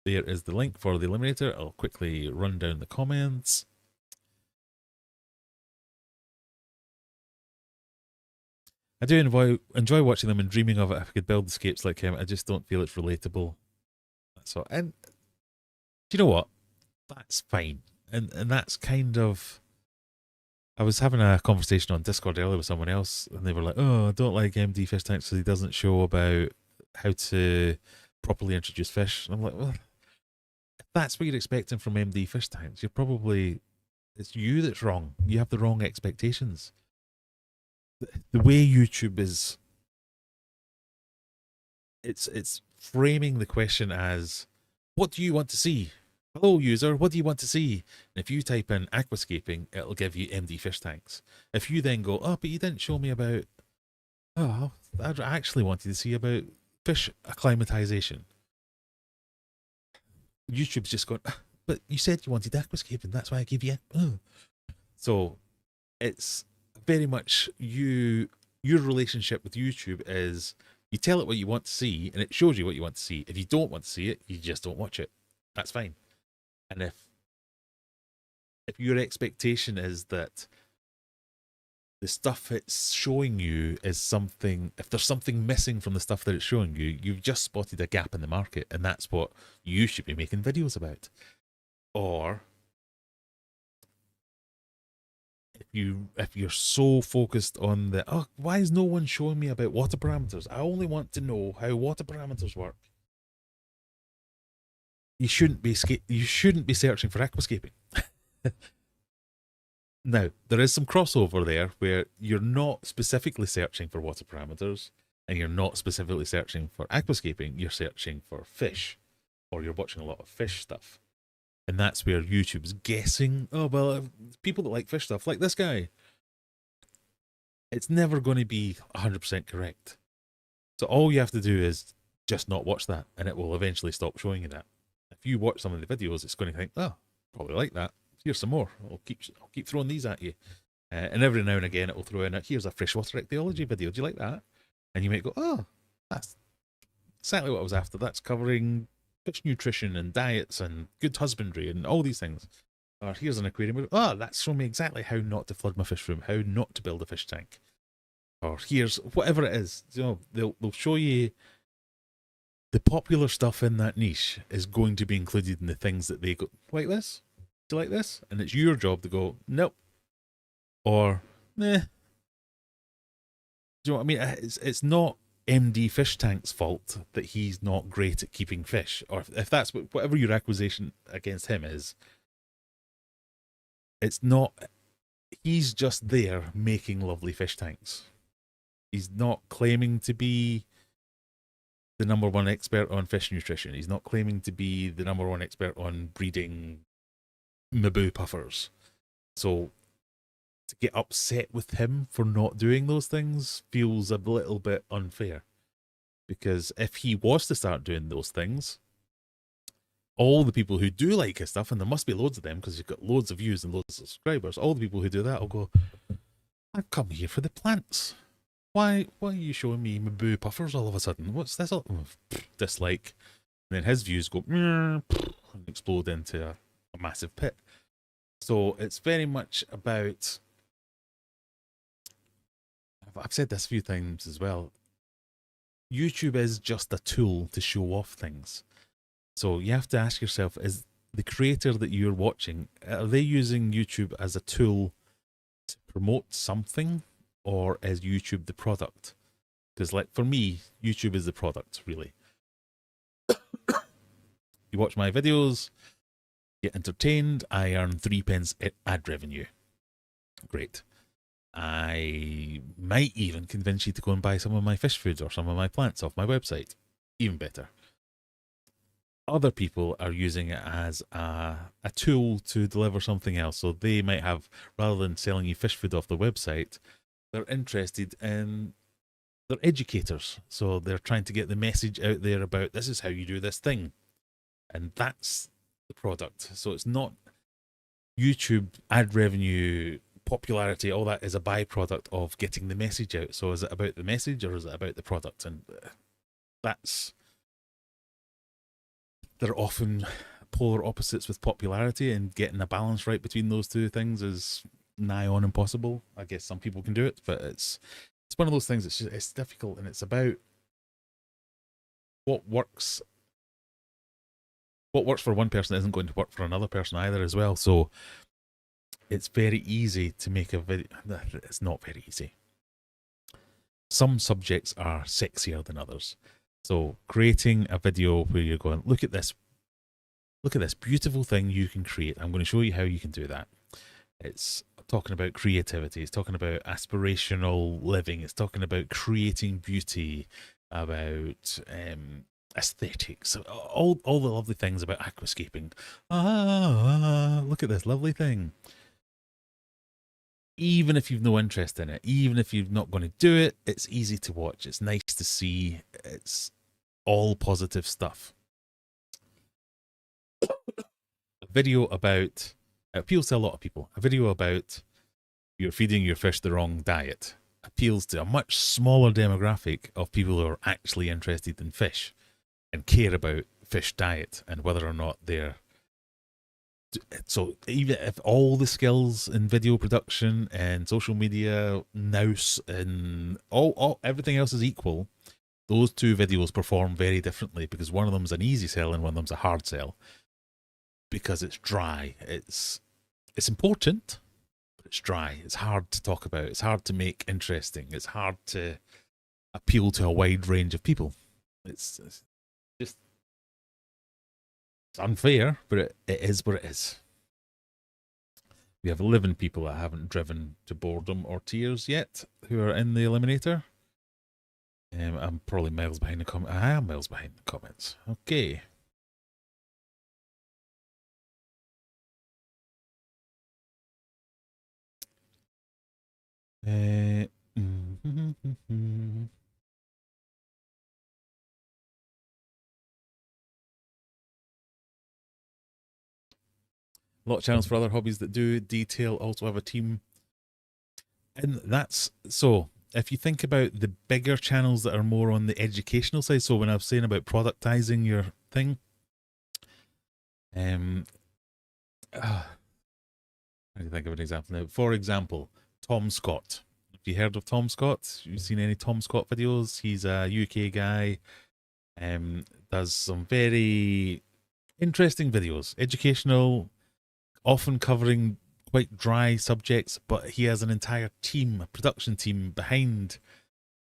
There is the link for the Eliminator. I'll quickly run down the comments. I do enjoy watching them and dreaming of it. If I could build escapes like him, I just don't feel it's relatable. So, and do you know what? That's fine. And that's kind of... I was having a conversation on Discord earlier with someone else, and they were like, oh, I don't like MD Fish Tanks because he doesn't show about how to properly introduce fish. And I'm like, well, if that's what you're expecting from MD Fish Tanks, you're probably... It's you that's wrong. You have the wrong expectations. The way YouTube is, it's framing the question as, what do you want to see? Hello user, what do you want to see? And if you type in aquascaping, it'll give you MD Fish Tanks. If you then go, oh, but you didn't show me about, oh, I actually wanted to see about fish acclimatization. YouTube's just going, but you said you wanted aquascaping, that's why I gave you. So it's very much your relationship with YouTube is you tell it what you want to see and it shows you what you want to see. If you don't want to see it, you just don't watch it. That's fine. And if your expectation is that the stuff it's showing you is something, if there's something missing from the stuff that it's showing you, you've just spotted a gap in the market, and that's what you should be making videos about. Or if you're so focused on the, oh, why is no one showing me about water parameters? I only want to know how water parameters work. You shouldn't be searching for aquascaping. Now, there is some crossover there where you're not specifically searching for water parameters and you're not specifically searching for aquascaping, you're searching for fish, or you're watching a lot of fish stuff. And that's where YouTube's guessing, oh, well, people that like fish stuff, like this guy. It's never going to be 100% correct. So all you have to do is just not watch that, and it will eventually stop showing you that. If you watch some of the videos, it's going to think, oh, probably like that. Here's some more. I'll keep throwing these at you. And every now and again, it will throw in, here's a freshwater ichthyology video. Do you like that? And you might go, oh, that's exactly what I was after. That's covering fish nutrition and diets and good husbandry and all these things. Or here's an aquarium. Oh, that's showing me exactly how not to flood my fish room, how not to build a fish tank. Or here's whatever it is. You know, they'll show you the popular stuff in that niche is going to be included in the things that they go, like this? Do you like this? And it's your job to go, nope. Or, meh. Do you know what I mean? It's not MD Fish Tank's fault that he's not great at keeping fish, or if that's whatever your accusation against him is, it's not. He's just there making lovely fish tanks. He's not claiming to be the #1 expert on fish nutrition. He's not claiming to be the #1 expert on breeding Mabu puffers. So to get upset with him for not doing those things feels a little bit unfair, because if he was to start doing those things, all the people who do like his stuff, and there must be loads of them because you've got loads of views and loads of subscribers, all the people who do that will go, I've come here for the plants. Why are you showing me my boo puffers all of a sudden? What's this? Dislike. And then his views go and explode into a massive pit. So it's very much about, I've said this a few times as well, YouTube is just a tool to show off things. So you have to ask yourself, is the creator that you're watching, are they using YouTube as a tool to promote something, or is YouTube the product? Because like for me, YouTube is the product, really. You watch my videos, get entertained, I earn 3p ad revenue. Great. I might even convince you to go and buy some of my fish food or some of my plants off my website. Even better. Other people are using it as a tool to deliver something else. So they might have, rather than selling you fish food off the website, they're interested in, they're educators. So they're trying to get the message out there about this is how you do this thing. And that's the product. So it's not YouTube ad revenue, popularity, all that is a byproduct of getting the message out. So is it about the message or is it about the product? And that's, they're often polar opposites with popularity, and getting a balance right between those two things is nigh on impossible. I guess some people can do it, but it's one of those things. It's difficult, and it's about what works. What works for one person isn't going to work for another person either, as well. So it's very easy to make a video. It's not very easy. Some subjects are sexier than others. So creating a video where you're going, look at this beautiful thing you can create. I'm going to show you how you can do that. It's talking about creativity. It's talking about aspirational living. It's talking about creating beauty, about aesthetics, all the lovely things about aquascaping. Look at this lovely thing. Even if you've no interest in it, even if you're not going to do it, it's easy to watch. It's nice to see. It's all positive stuff. A video about, it appeals to a lot of people. A video about you're feeding your fish the wrong diet appeals to a much smaller demographic of people who are actually interested in fish and care about fish diet and whether or not they're. So even if all the skills in video production and social media, nous, and everything else is equal, those two videos perform very differently, because one of them's an easy sell and one of them's a hard sell, because it's dry. It's important, but it's dry. It's hard to talk about. It's hard to make interesting. It's hard to appeal to a wide range of people. It's just, it's unfair, but it is what it is. We have 11 people that haven't driven to boredom or tears yet who are in the Eliminator. I'm probably miles behind the comments. I am miles behind the comments. Okay. A lot of channels for other hobbies that do detail also have a team. And that's, so if you think about the bigger channels that are more on the educational side, so when I was saying about productizing your thing, how do you think of an example now? For example, Tom Scott. Have you heard of Tom Scott? Have you seen any Tom Scott videos? He's a UK guy, does some very interesting videos, educational, often covering quite dry subjects, but he has an entire team, a production team behind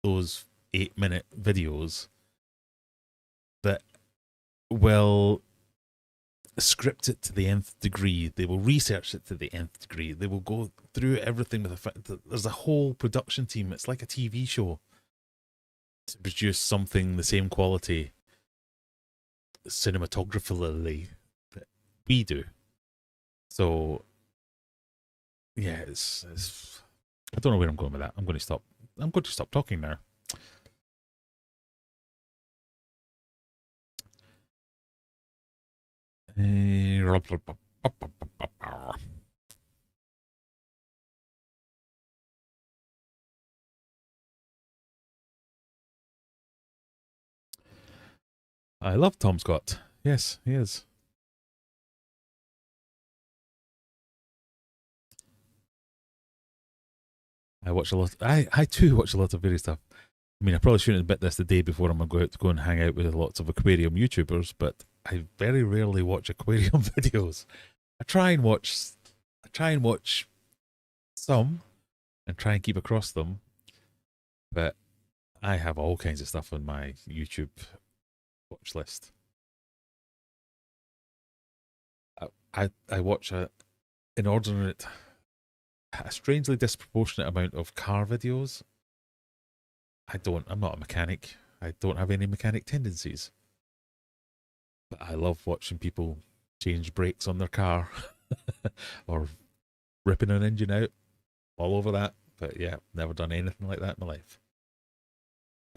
those 8-minute videos that will script it to the nth degree. They will research it to the nth degree. They will go through everything with there's a whole production team. It's like a TV show to produce something the same quality cinematographically that we do. So yeah, it's I don't know where I'm going with that. I'm going to stop talking now. I love Tom Scott. Yes, he is. I watch a lot. I too watch a lot of various stuff. I mean, I probably shouldn't admit this the day before I'm going to go and hang out with lots of aquarium YouTubers, but I very rarely watch aquarium videos. I try and watch some and try and keep across them, but I have all kinds of stuff on my YouTube watch list. I watch a inordinate, a strangely disproportionate amount of car videos. I'm not a mechanic. I don't have any mechanic tendencies. But I love watching people change brakes on their car or ripping an engine out. All over that. But yeah, never done anything like that in my life.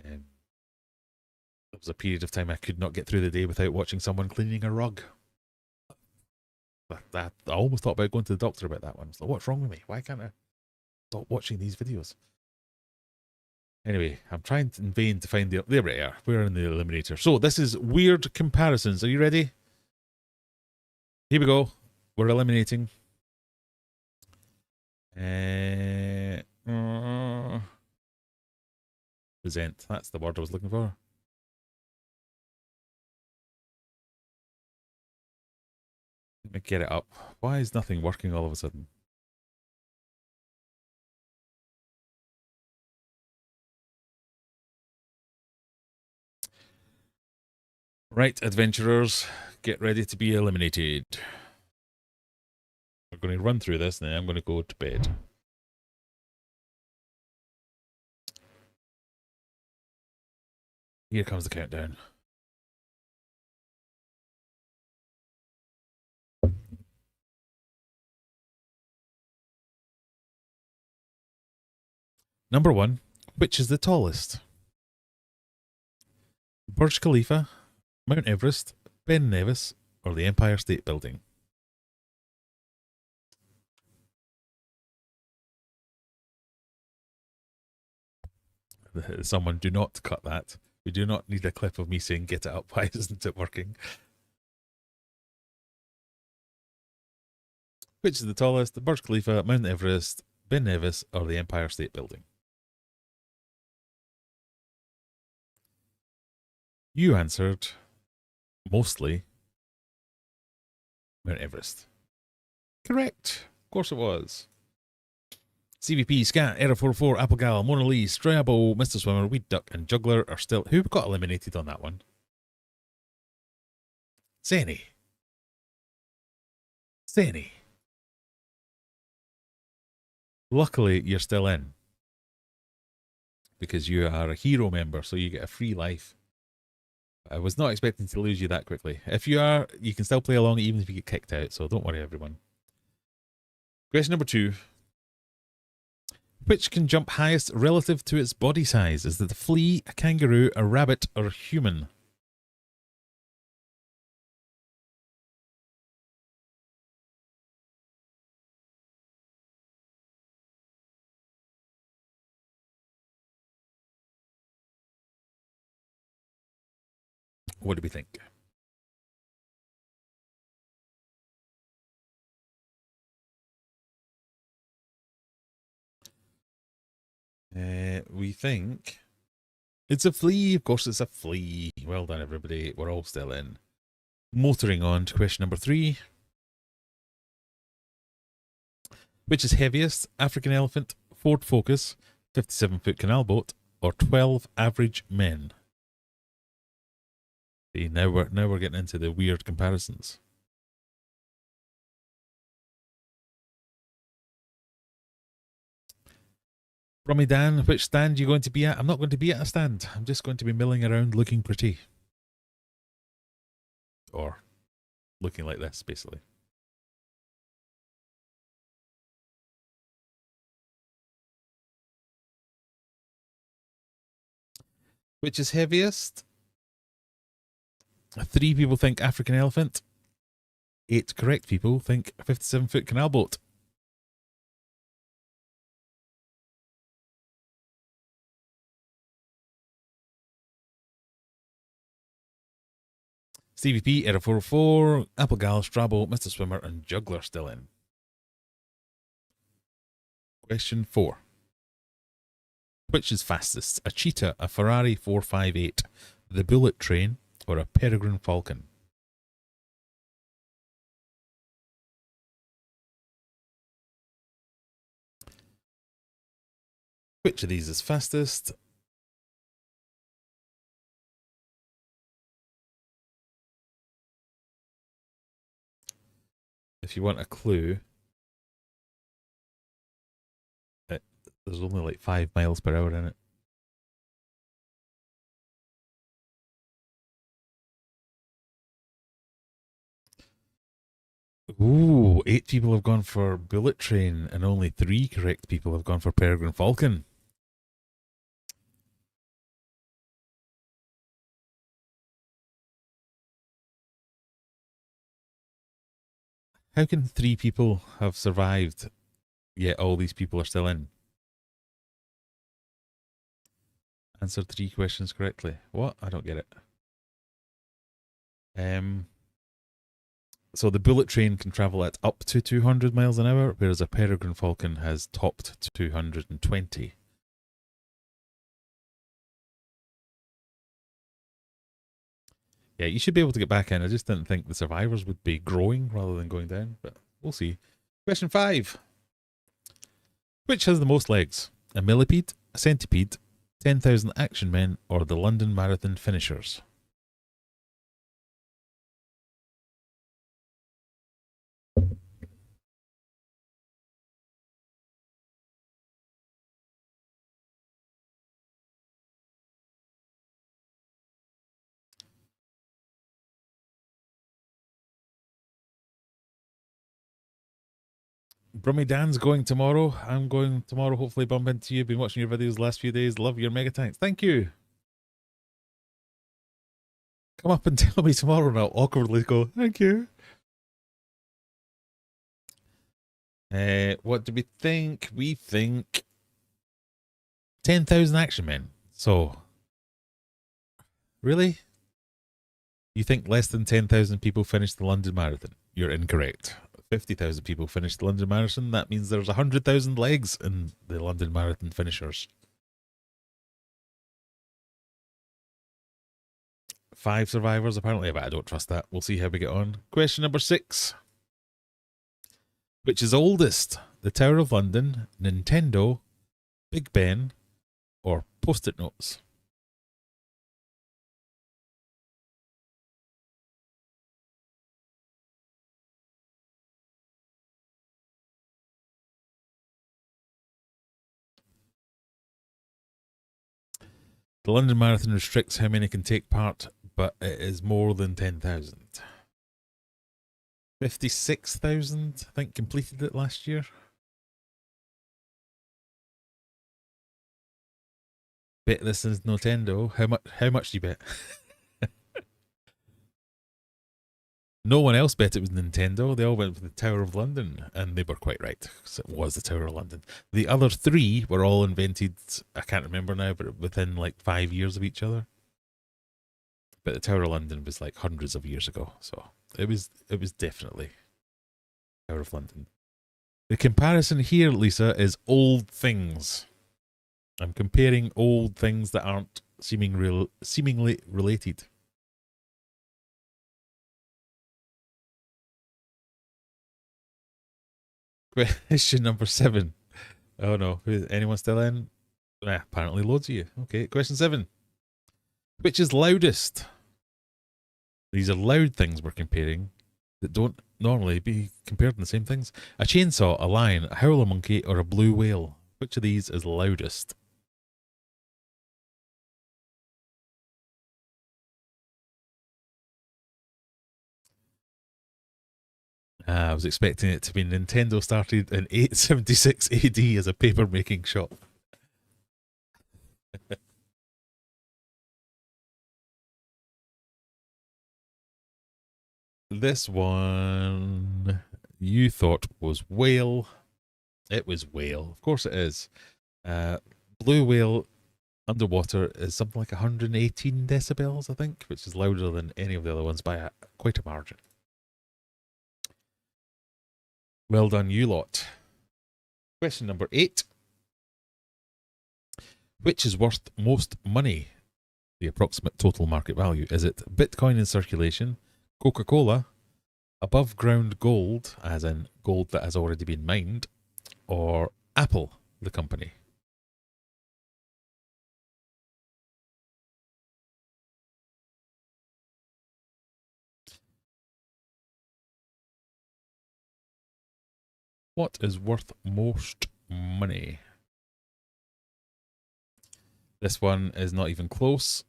There was a period of time I could not get through the day without watching someone cleaning a rug. I almost thought about going to the doctor about that one. So what's wrong with me? Why can't I stop watching these videos? Anyway, I'm trying in vain to find the... There we are. We're in the Eliminator. So this is weird comparisons. Are you ready? Here we go. We're eliminating. Present. That's the word I was looking for. Let me get it up. Why is nothing working all of a sudden? Right, adventurers, get ready to be eliminated. We're going to run through this, and then I'm going to go to bed. Here comes the countdown. Number 1, which is the tallest? Burj Khalifa, Mount Everest, Ben Nevis, or the Empire State Building? Someone, do not cut that. We do not need a clip of me saying, get it up. Why isn't it working? Which is the tallest? Burj Khalifa, Mount Everest, Ben Nevis, or the Empire State Building? You answered mostly Mount Everest. Correct. Of course it was. CVP, Scat, Error44, Applegal, Mona Lee, Strayable, Mr. Swimmer, Weed Duck, and Juggler are still... Who got eliminated on that one? Zenny. Luckily, you're still in. Because you are a hero member, so you get a free life. I was not expecting to lose you that quickly. If you are, you can still play along even if you get kicked out, so don't worry, everyone. Question number 2. Which can jump highest relative to its body size? Is it a flea, a kangaroo, a rabbit, or a human? What do we think? We think it's a flea. Of course, it's a flea. Well done, everybody. We're all still in. Motoring on to question number 3. Which is heaviest? African elephant, Ford Focus, 57-foot canal boat, or 12 average men? See, now we're getting into the weird comparisons. Rummy Dan, which stand are you going to be at? I'm not going to be at a stand. I'm just going to be milling around looking pretty. Or looking like this, basically. Which is heaviest? 3 people think African elephant. 8 correct people think 57-foot canal boat. Stevie P, Era 404, Applegal, Strabo, Mr. Swimmer, and Juggler still in. Question 4. Which is fastest, a cheetah, a Ferrari 458, the bullet train, or a peregrine falcon? Which of these is fastest? If you want a clue, there's only like 5 miles per hour in it. Ooh, 8 people have gone for bullet train and only 3 correct people have gone for peregrine falcon. How can 3 people have survived, yet all these people are still in? Answered 3 questions correctly. What? I don't get it. So the bullet train can travel at up to 200 miles an hour, whereas a peregrine falcon has topped 220. Yeah, you should be able to get back in. I just didn't think the survivors would be growing rather than going down, but we'll see. Question 5. Which has the most legs? A millipede, a centipede, 10,000 action men, or the London Marathon finishers? Brummy Dan's going tomorrow. I'm going tomorrow. Hopefully bump into you. Been watching your videos the last few days. Love your mega tanks. Thank you. Come up and tell me tomorrow and I'll awkwardly go, thank you. What do we think? We think 10,000 action men. So, really? You think less than 10,000 people finished the London Marathon? You're incorrect. 50,000 people finished the London Marathon. That means there's 100,000 legs in the London Marathon finishers. 5 survivors apparently, but I don't trust that. We'll see how we get on. Question number 6. Which is oldest? The Tower of London, Nintendo, Big Ben, or Post-it notes? The London Marathon restricts how many can take part, but it is more than 10,000. 56,000, I think, completed it last year. Bet this is Nintendo. How much do you bet? No one else bet it was Nintendo. They all went for the Tower of London, and they were quite right, because it was the Tower of London. The other 3 were all invented, I can't remember now, but within like 5 years of each other. But the Tower of London was like hundreds of years ago, so it was definitely Tower of London. The comparison here, Lisa, is old things. I'm comparing old things that aren't seemingly related. Question number 7. Oh no, anyone still in? Apparently loads of you. Okay, question 7. Which is loudest? These are loud things we're comparing that don't normally be compared in the same things. A chainsaw, a lion, a howler monkey, or a blue whale. Which of these is loudest? I was expecting it to be Nintendo started in 876 AD as a paper making shop. This one you thought was whale. It was whale. Of course it is. Blue whale underwater is something like 118 decibels, I think, which is louder than any of the other ones by quite a margin. Well done, you lot. Question number 8. Which is worth most money? The approximate total market value. Is it Bitcoin in circulation, Coca-Cola, above ground gold, as in gold that has already been mined, or Apple, the company? What is worth most money? This one is not even close.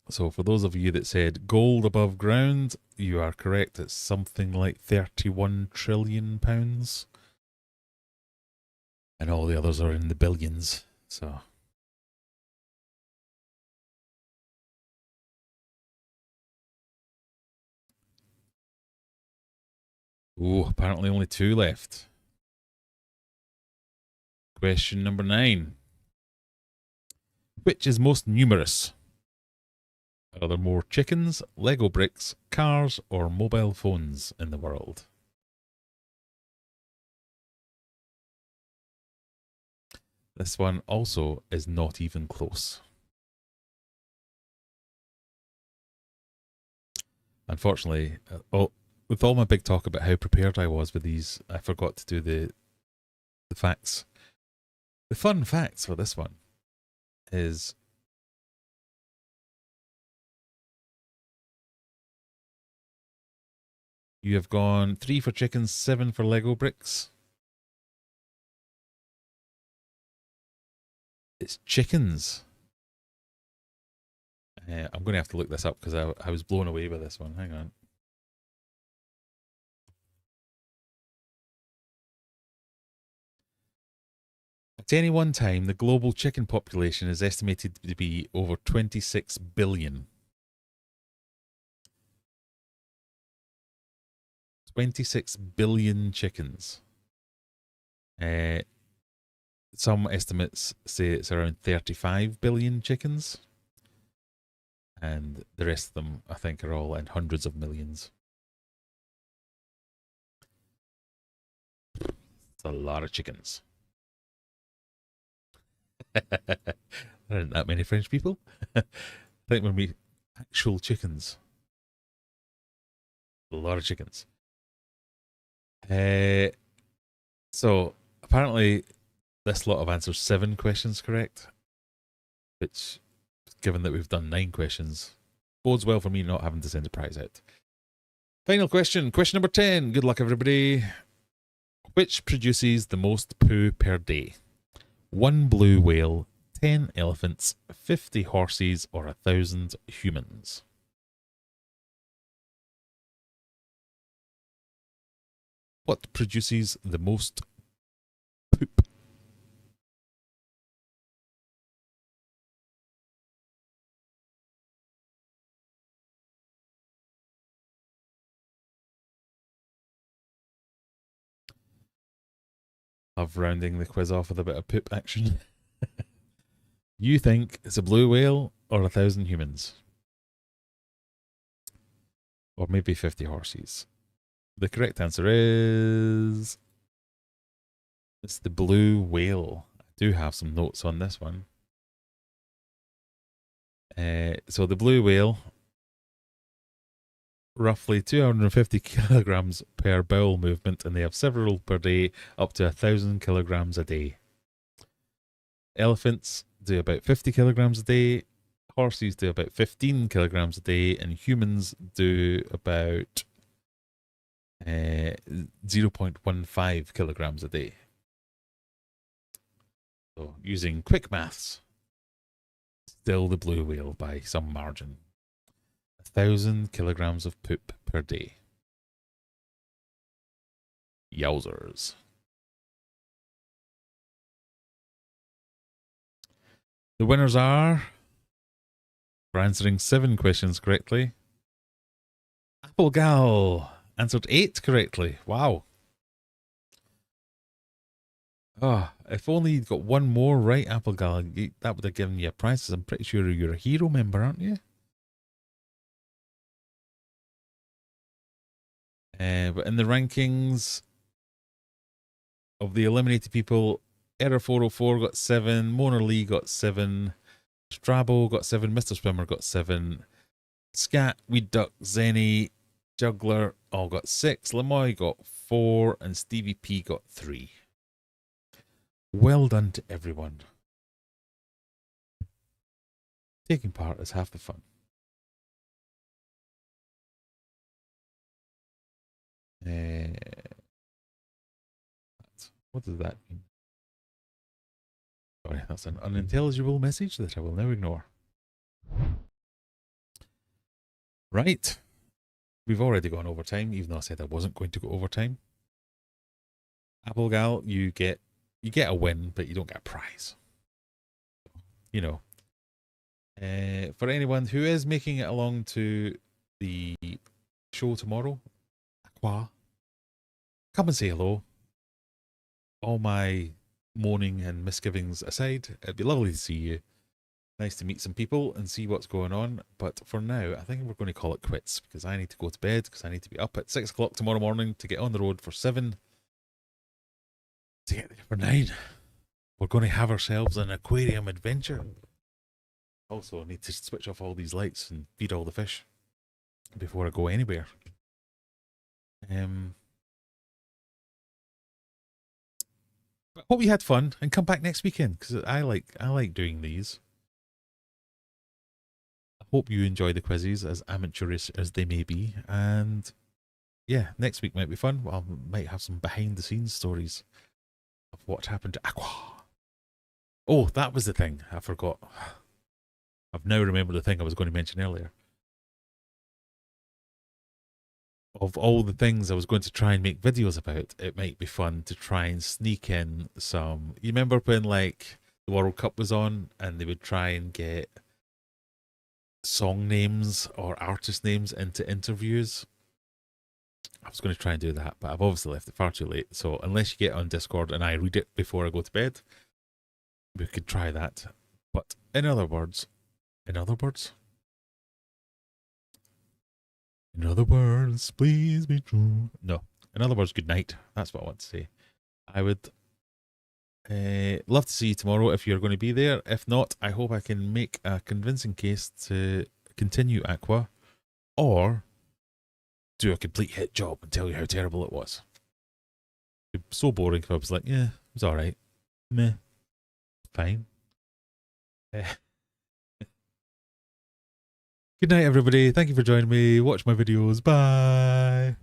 So for those of you that said gold above ground, you are correct. It's something like £31 trillion. And all the others are in the billions. So apparently only 2 left. Question number 9. Which is most numerous? Are there more chickens, Lego bricks, cars, or mobile phones in the world? This one also is not even close. Unfortunately, with all my big talk about how prepared I was with these, I forgot to do the facts. The fun facts for this one is you have gone 3 for chickens, 7 for Lego bricks. It's chickens. I'm going to have to look this up because I was blown away by this one. Hang on. At any one time, the global chicken population is estimated to be over 26 billion. 26 billion chickens. Some estimates say it's around 35 billion chickens. And the rest of them, I think, are all in hundreds of millions. It's a lot of chickens. There aren't that many French people. I think when we actual chickens. A lot of chickens. So apparently this lot have answered 7 questions correct, which, given that we've done 9 questions, bodes well for me not having to send a prize out. Final question, question number 10. Good luck, everybody. Which produces the most poo per day? 1 blue whale, 10 elephants, 50 horses, or 1,000 humans? What produces the most poop? Love rounding the quiz off with a bit of poop action. You think it's a blue whale or 1,000 humans? Or maybe 50 horses? The correct answer is it's the blue whale. I do have some notes on this one. So the blue whale, roughly 250 kilograms per bowel movement, and they have several per day, up to 1,000 kilograms a day. Elephants do about 50 kilograms a day. Horses do about 15 kilograms a day, and humans do about 0.15 kilograms a day. So using quick maths, still the blue whale by some margin. 1,000 kilograms of poop per day. Yowzers. The winners are, for answering 7 questions correctly, Apple Gal answered 8 correctly. Wow. Oh, if only you'd got one more right, Apple Gal, that would have given you a prize. I'm pretty sure you're a hero member, aren't you? But in the rankings of the eliminated people, Error 404 got 7, Mona Lee got 7, Strabo got 7, Mr. Swimmer got 7, Scat, Weed Duck, Zenny, Juggler all got 6, Lemoy got 4, and Stevie P got 3. Well done to everyone. Taking part is half the fun. What does that mean? Sorry, that's an unintelligible message that I will now ignore. Right. We've already gone overtime, even though I said I wasn't going to go overtime. Apple Gal, you get a win, but you don't get a prize. You know. For anyone who is making it along to the show tomorrow, Aqua, come and say hello. All my moaning and misgivings aside, it'd be lovely to see you. Nice to meet some people and see what's going on. But for now, I think we're going to call it quits because I need to go to bed because I need to be up at 6 o'clock tomorrow morning to get on the road for 7 to get there for 9. We're going to have ourselves an aquarium adventure. Also, I need to switch off all these lights and feed all the fish before I go anywhere. But hope you had fun and come back next weekend because I like doing these. I hope you enjoy the quizzes, as amateurish as they may be, and yeah, next week might be fun. Well, I might have some behind the scenes stories of what happened to Aqua. Oh, that was the thing I forgot. I've now remembered the thing I was going to mention earlier. Of all the things I was going to try and make videos about, it might be fun to try and sneak in some. You remember when like the World Cup was on and they would try and get song names or artist names into interviews? I was going to try and do that, but I've obviously left it far too late. So unless you get on Discord and I read it before I go to bed, we could try that. But in other words, please be true. No, in other words, good night. That's what I want to say. I would love to see you tomorrow if you're going to be there. If not, I hope I can make a convincing case to continue Aqua or do a complete hit job and tell you how terrible it was. It'd be so boring if I was like, yeah, it was alright. Meh. Fine. Good night, everybody. Thank you for joining me. Watch my videos. Bye.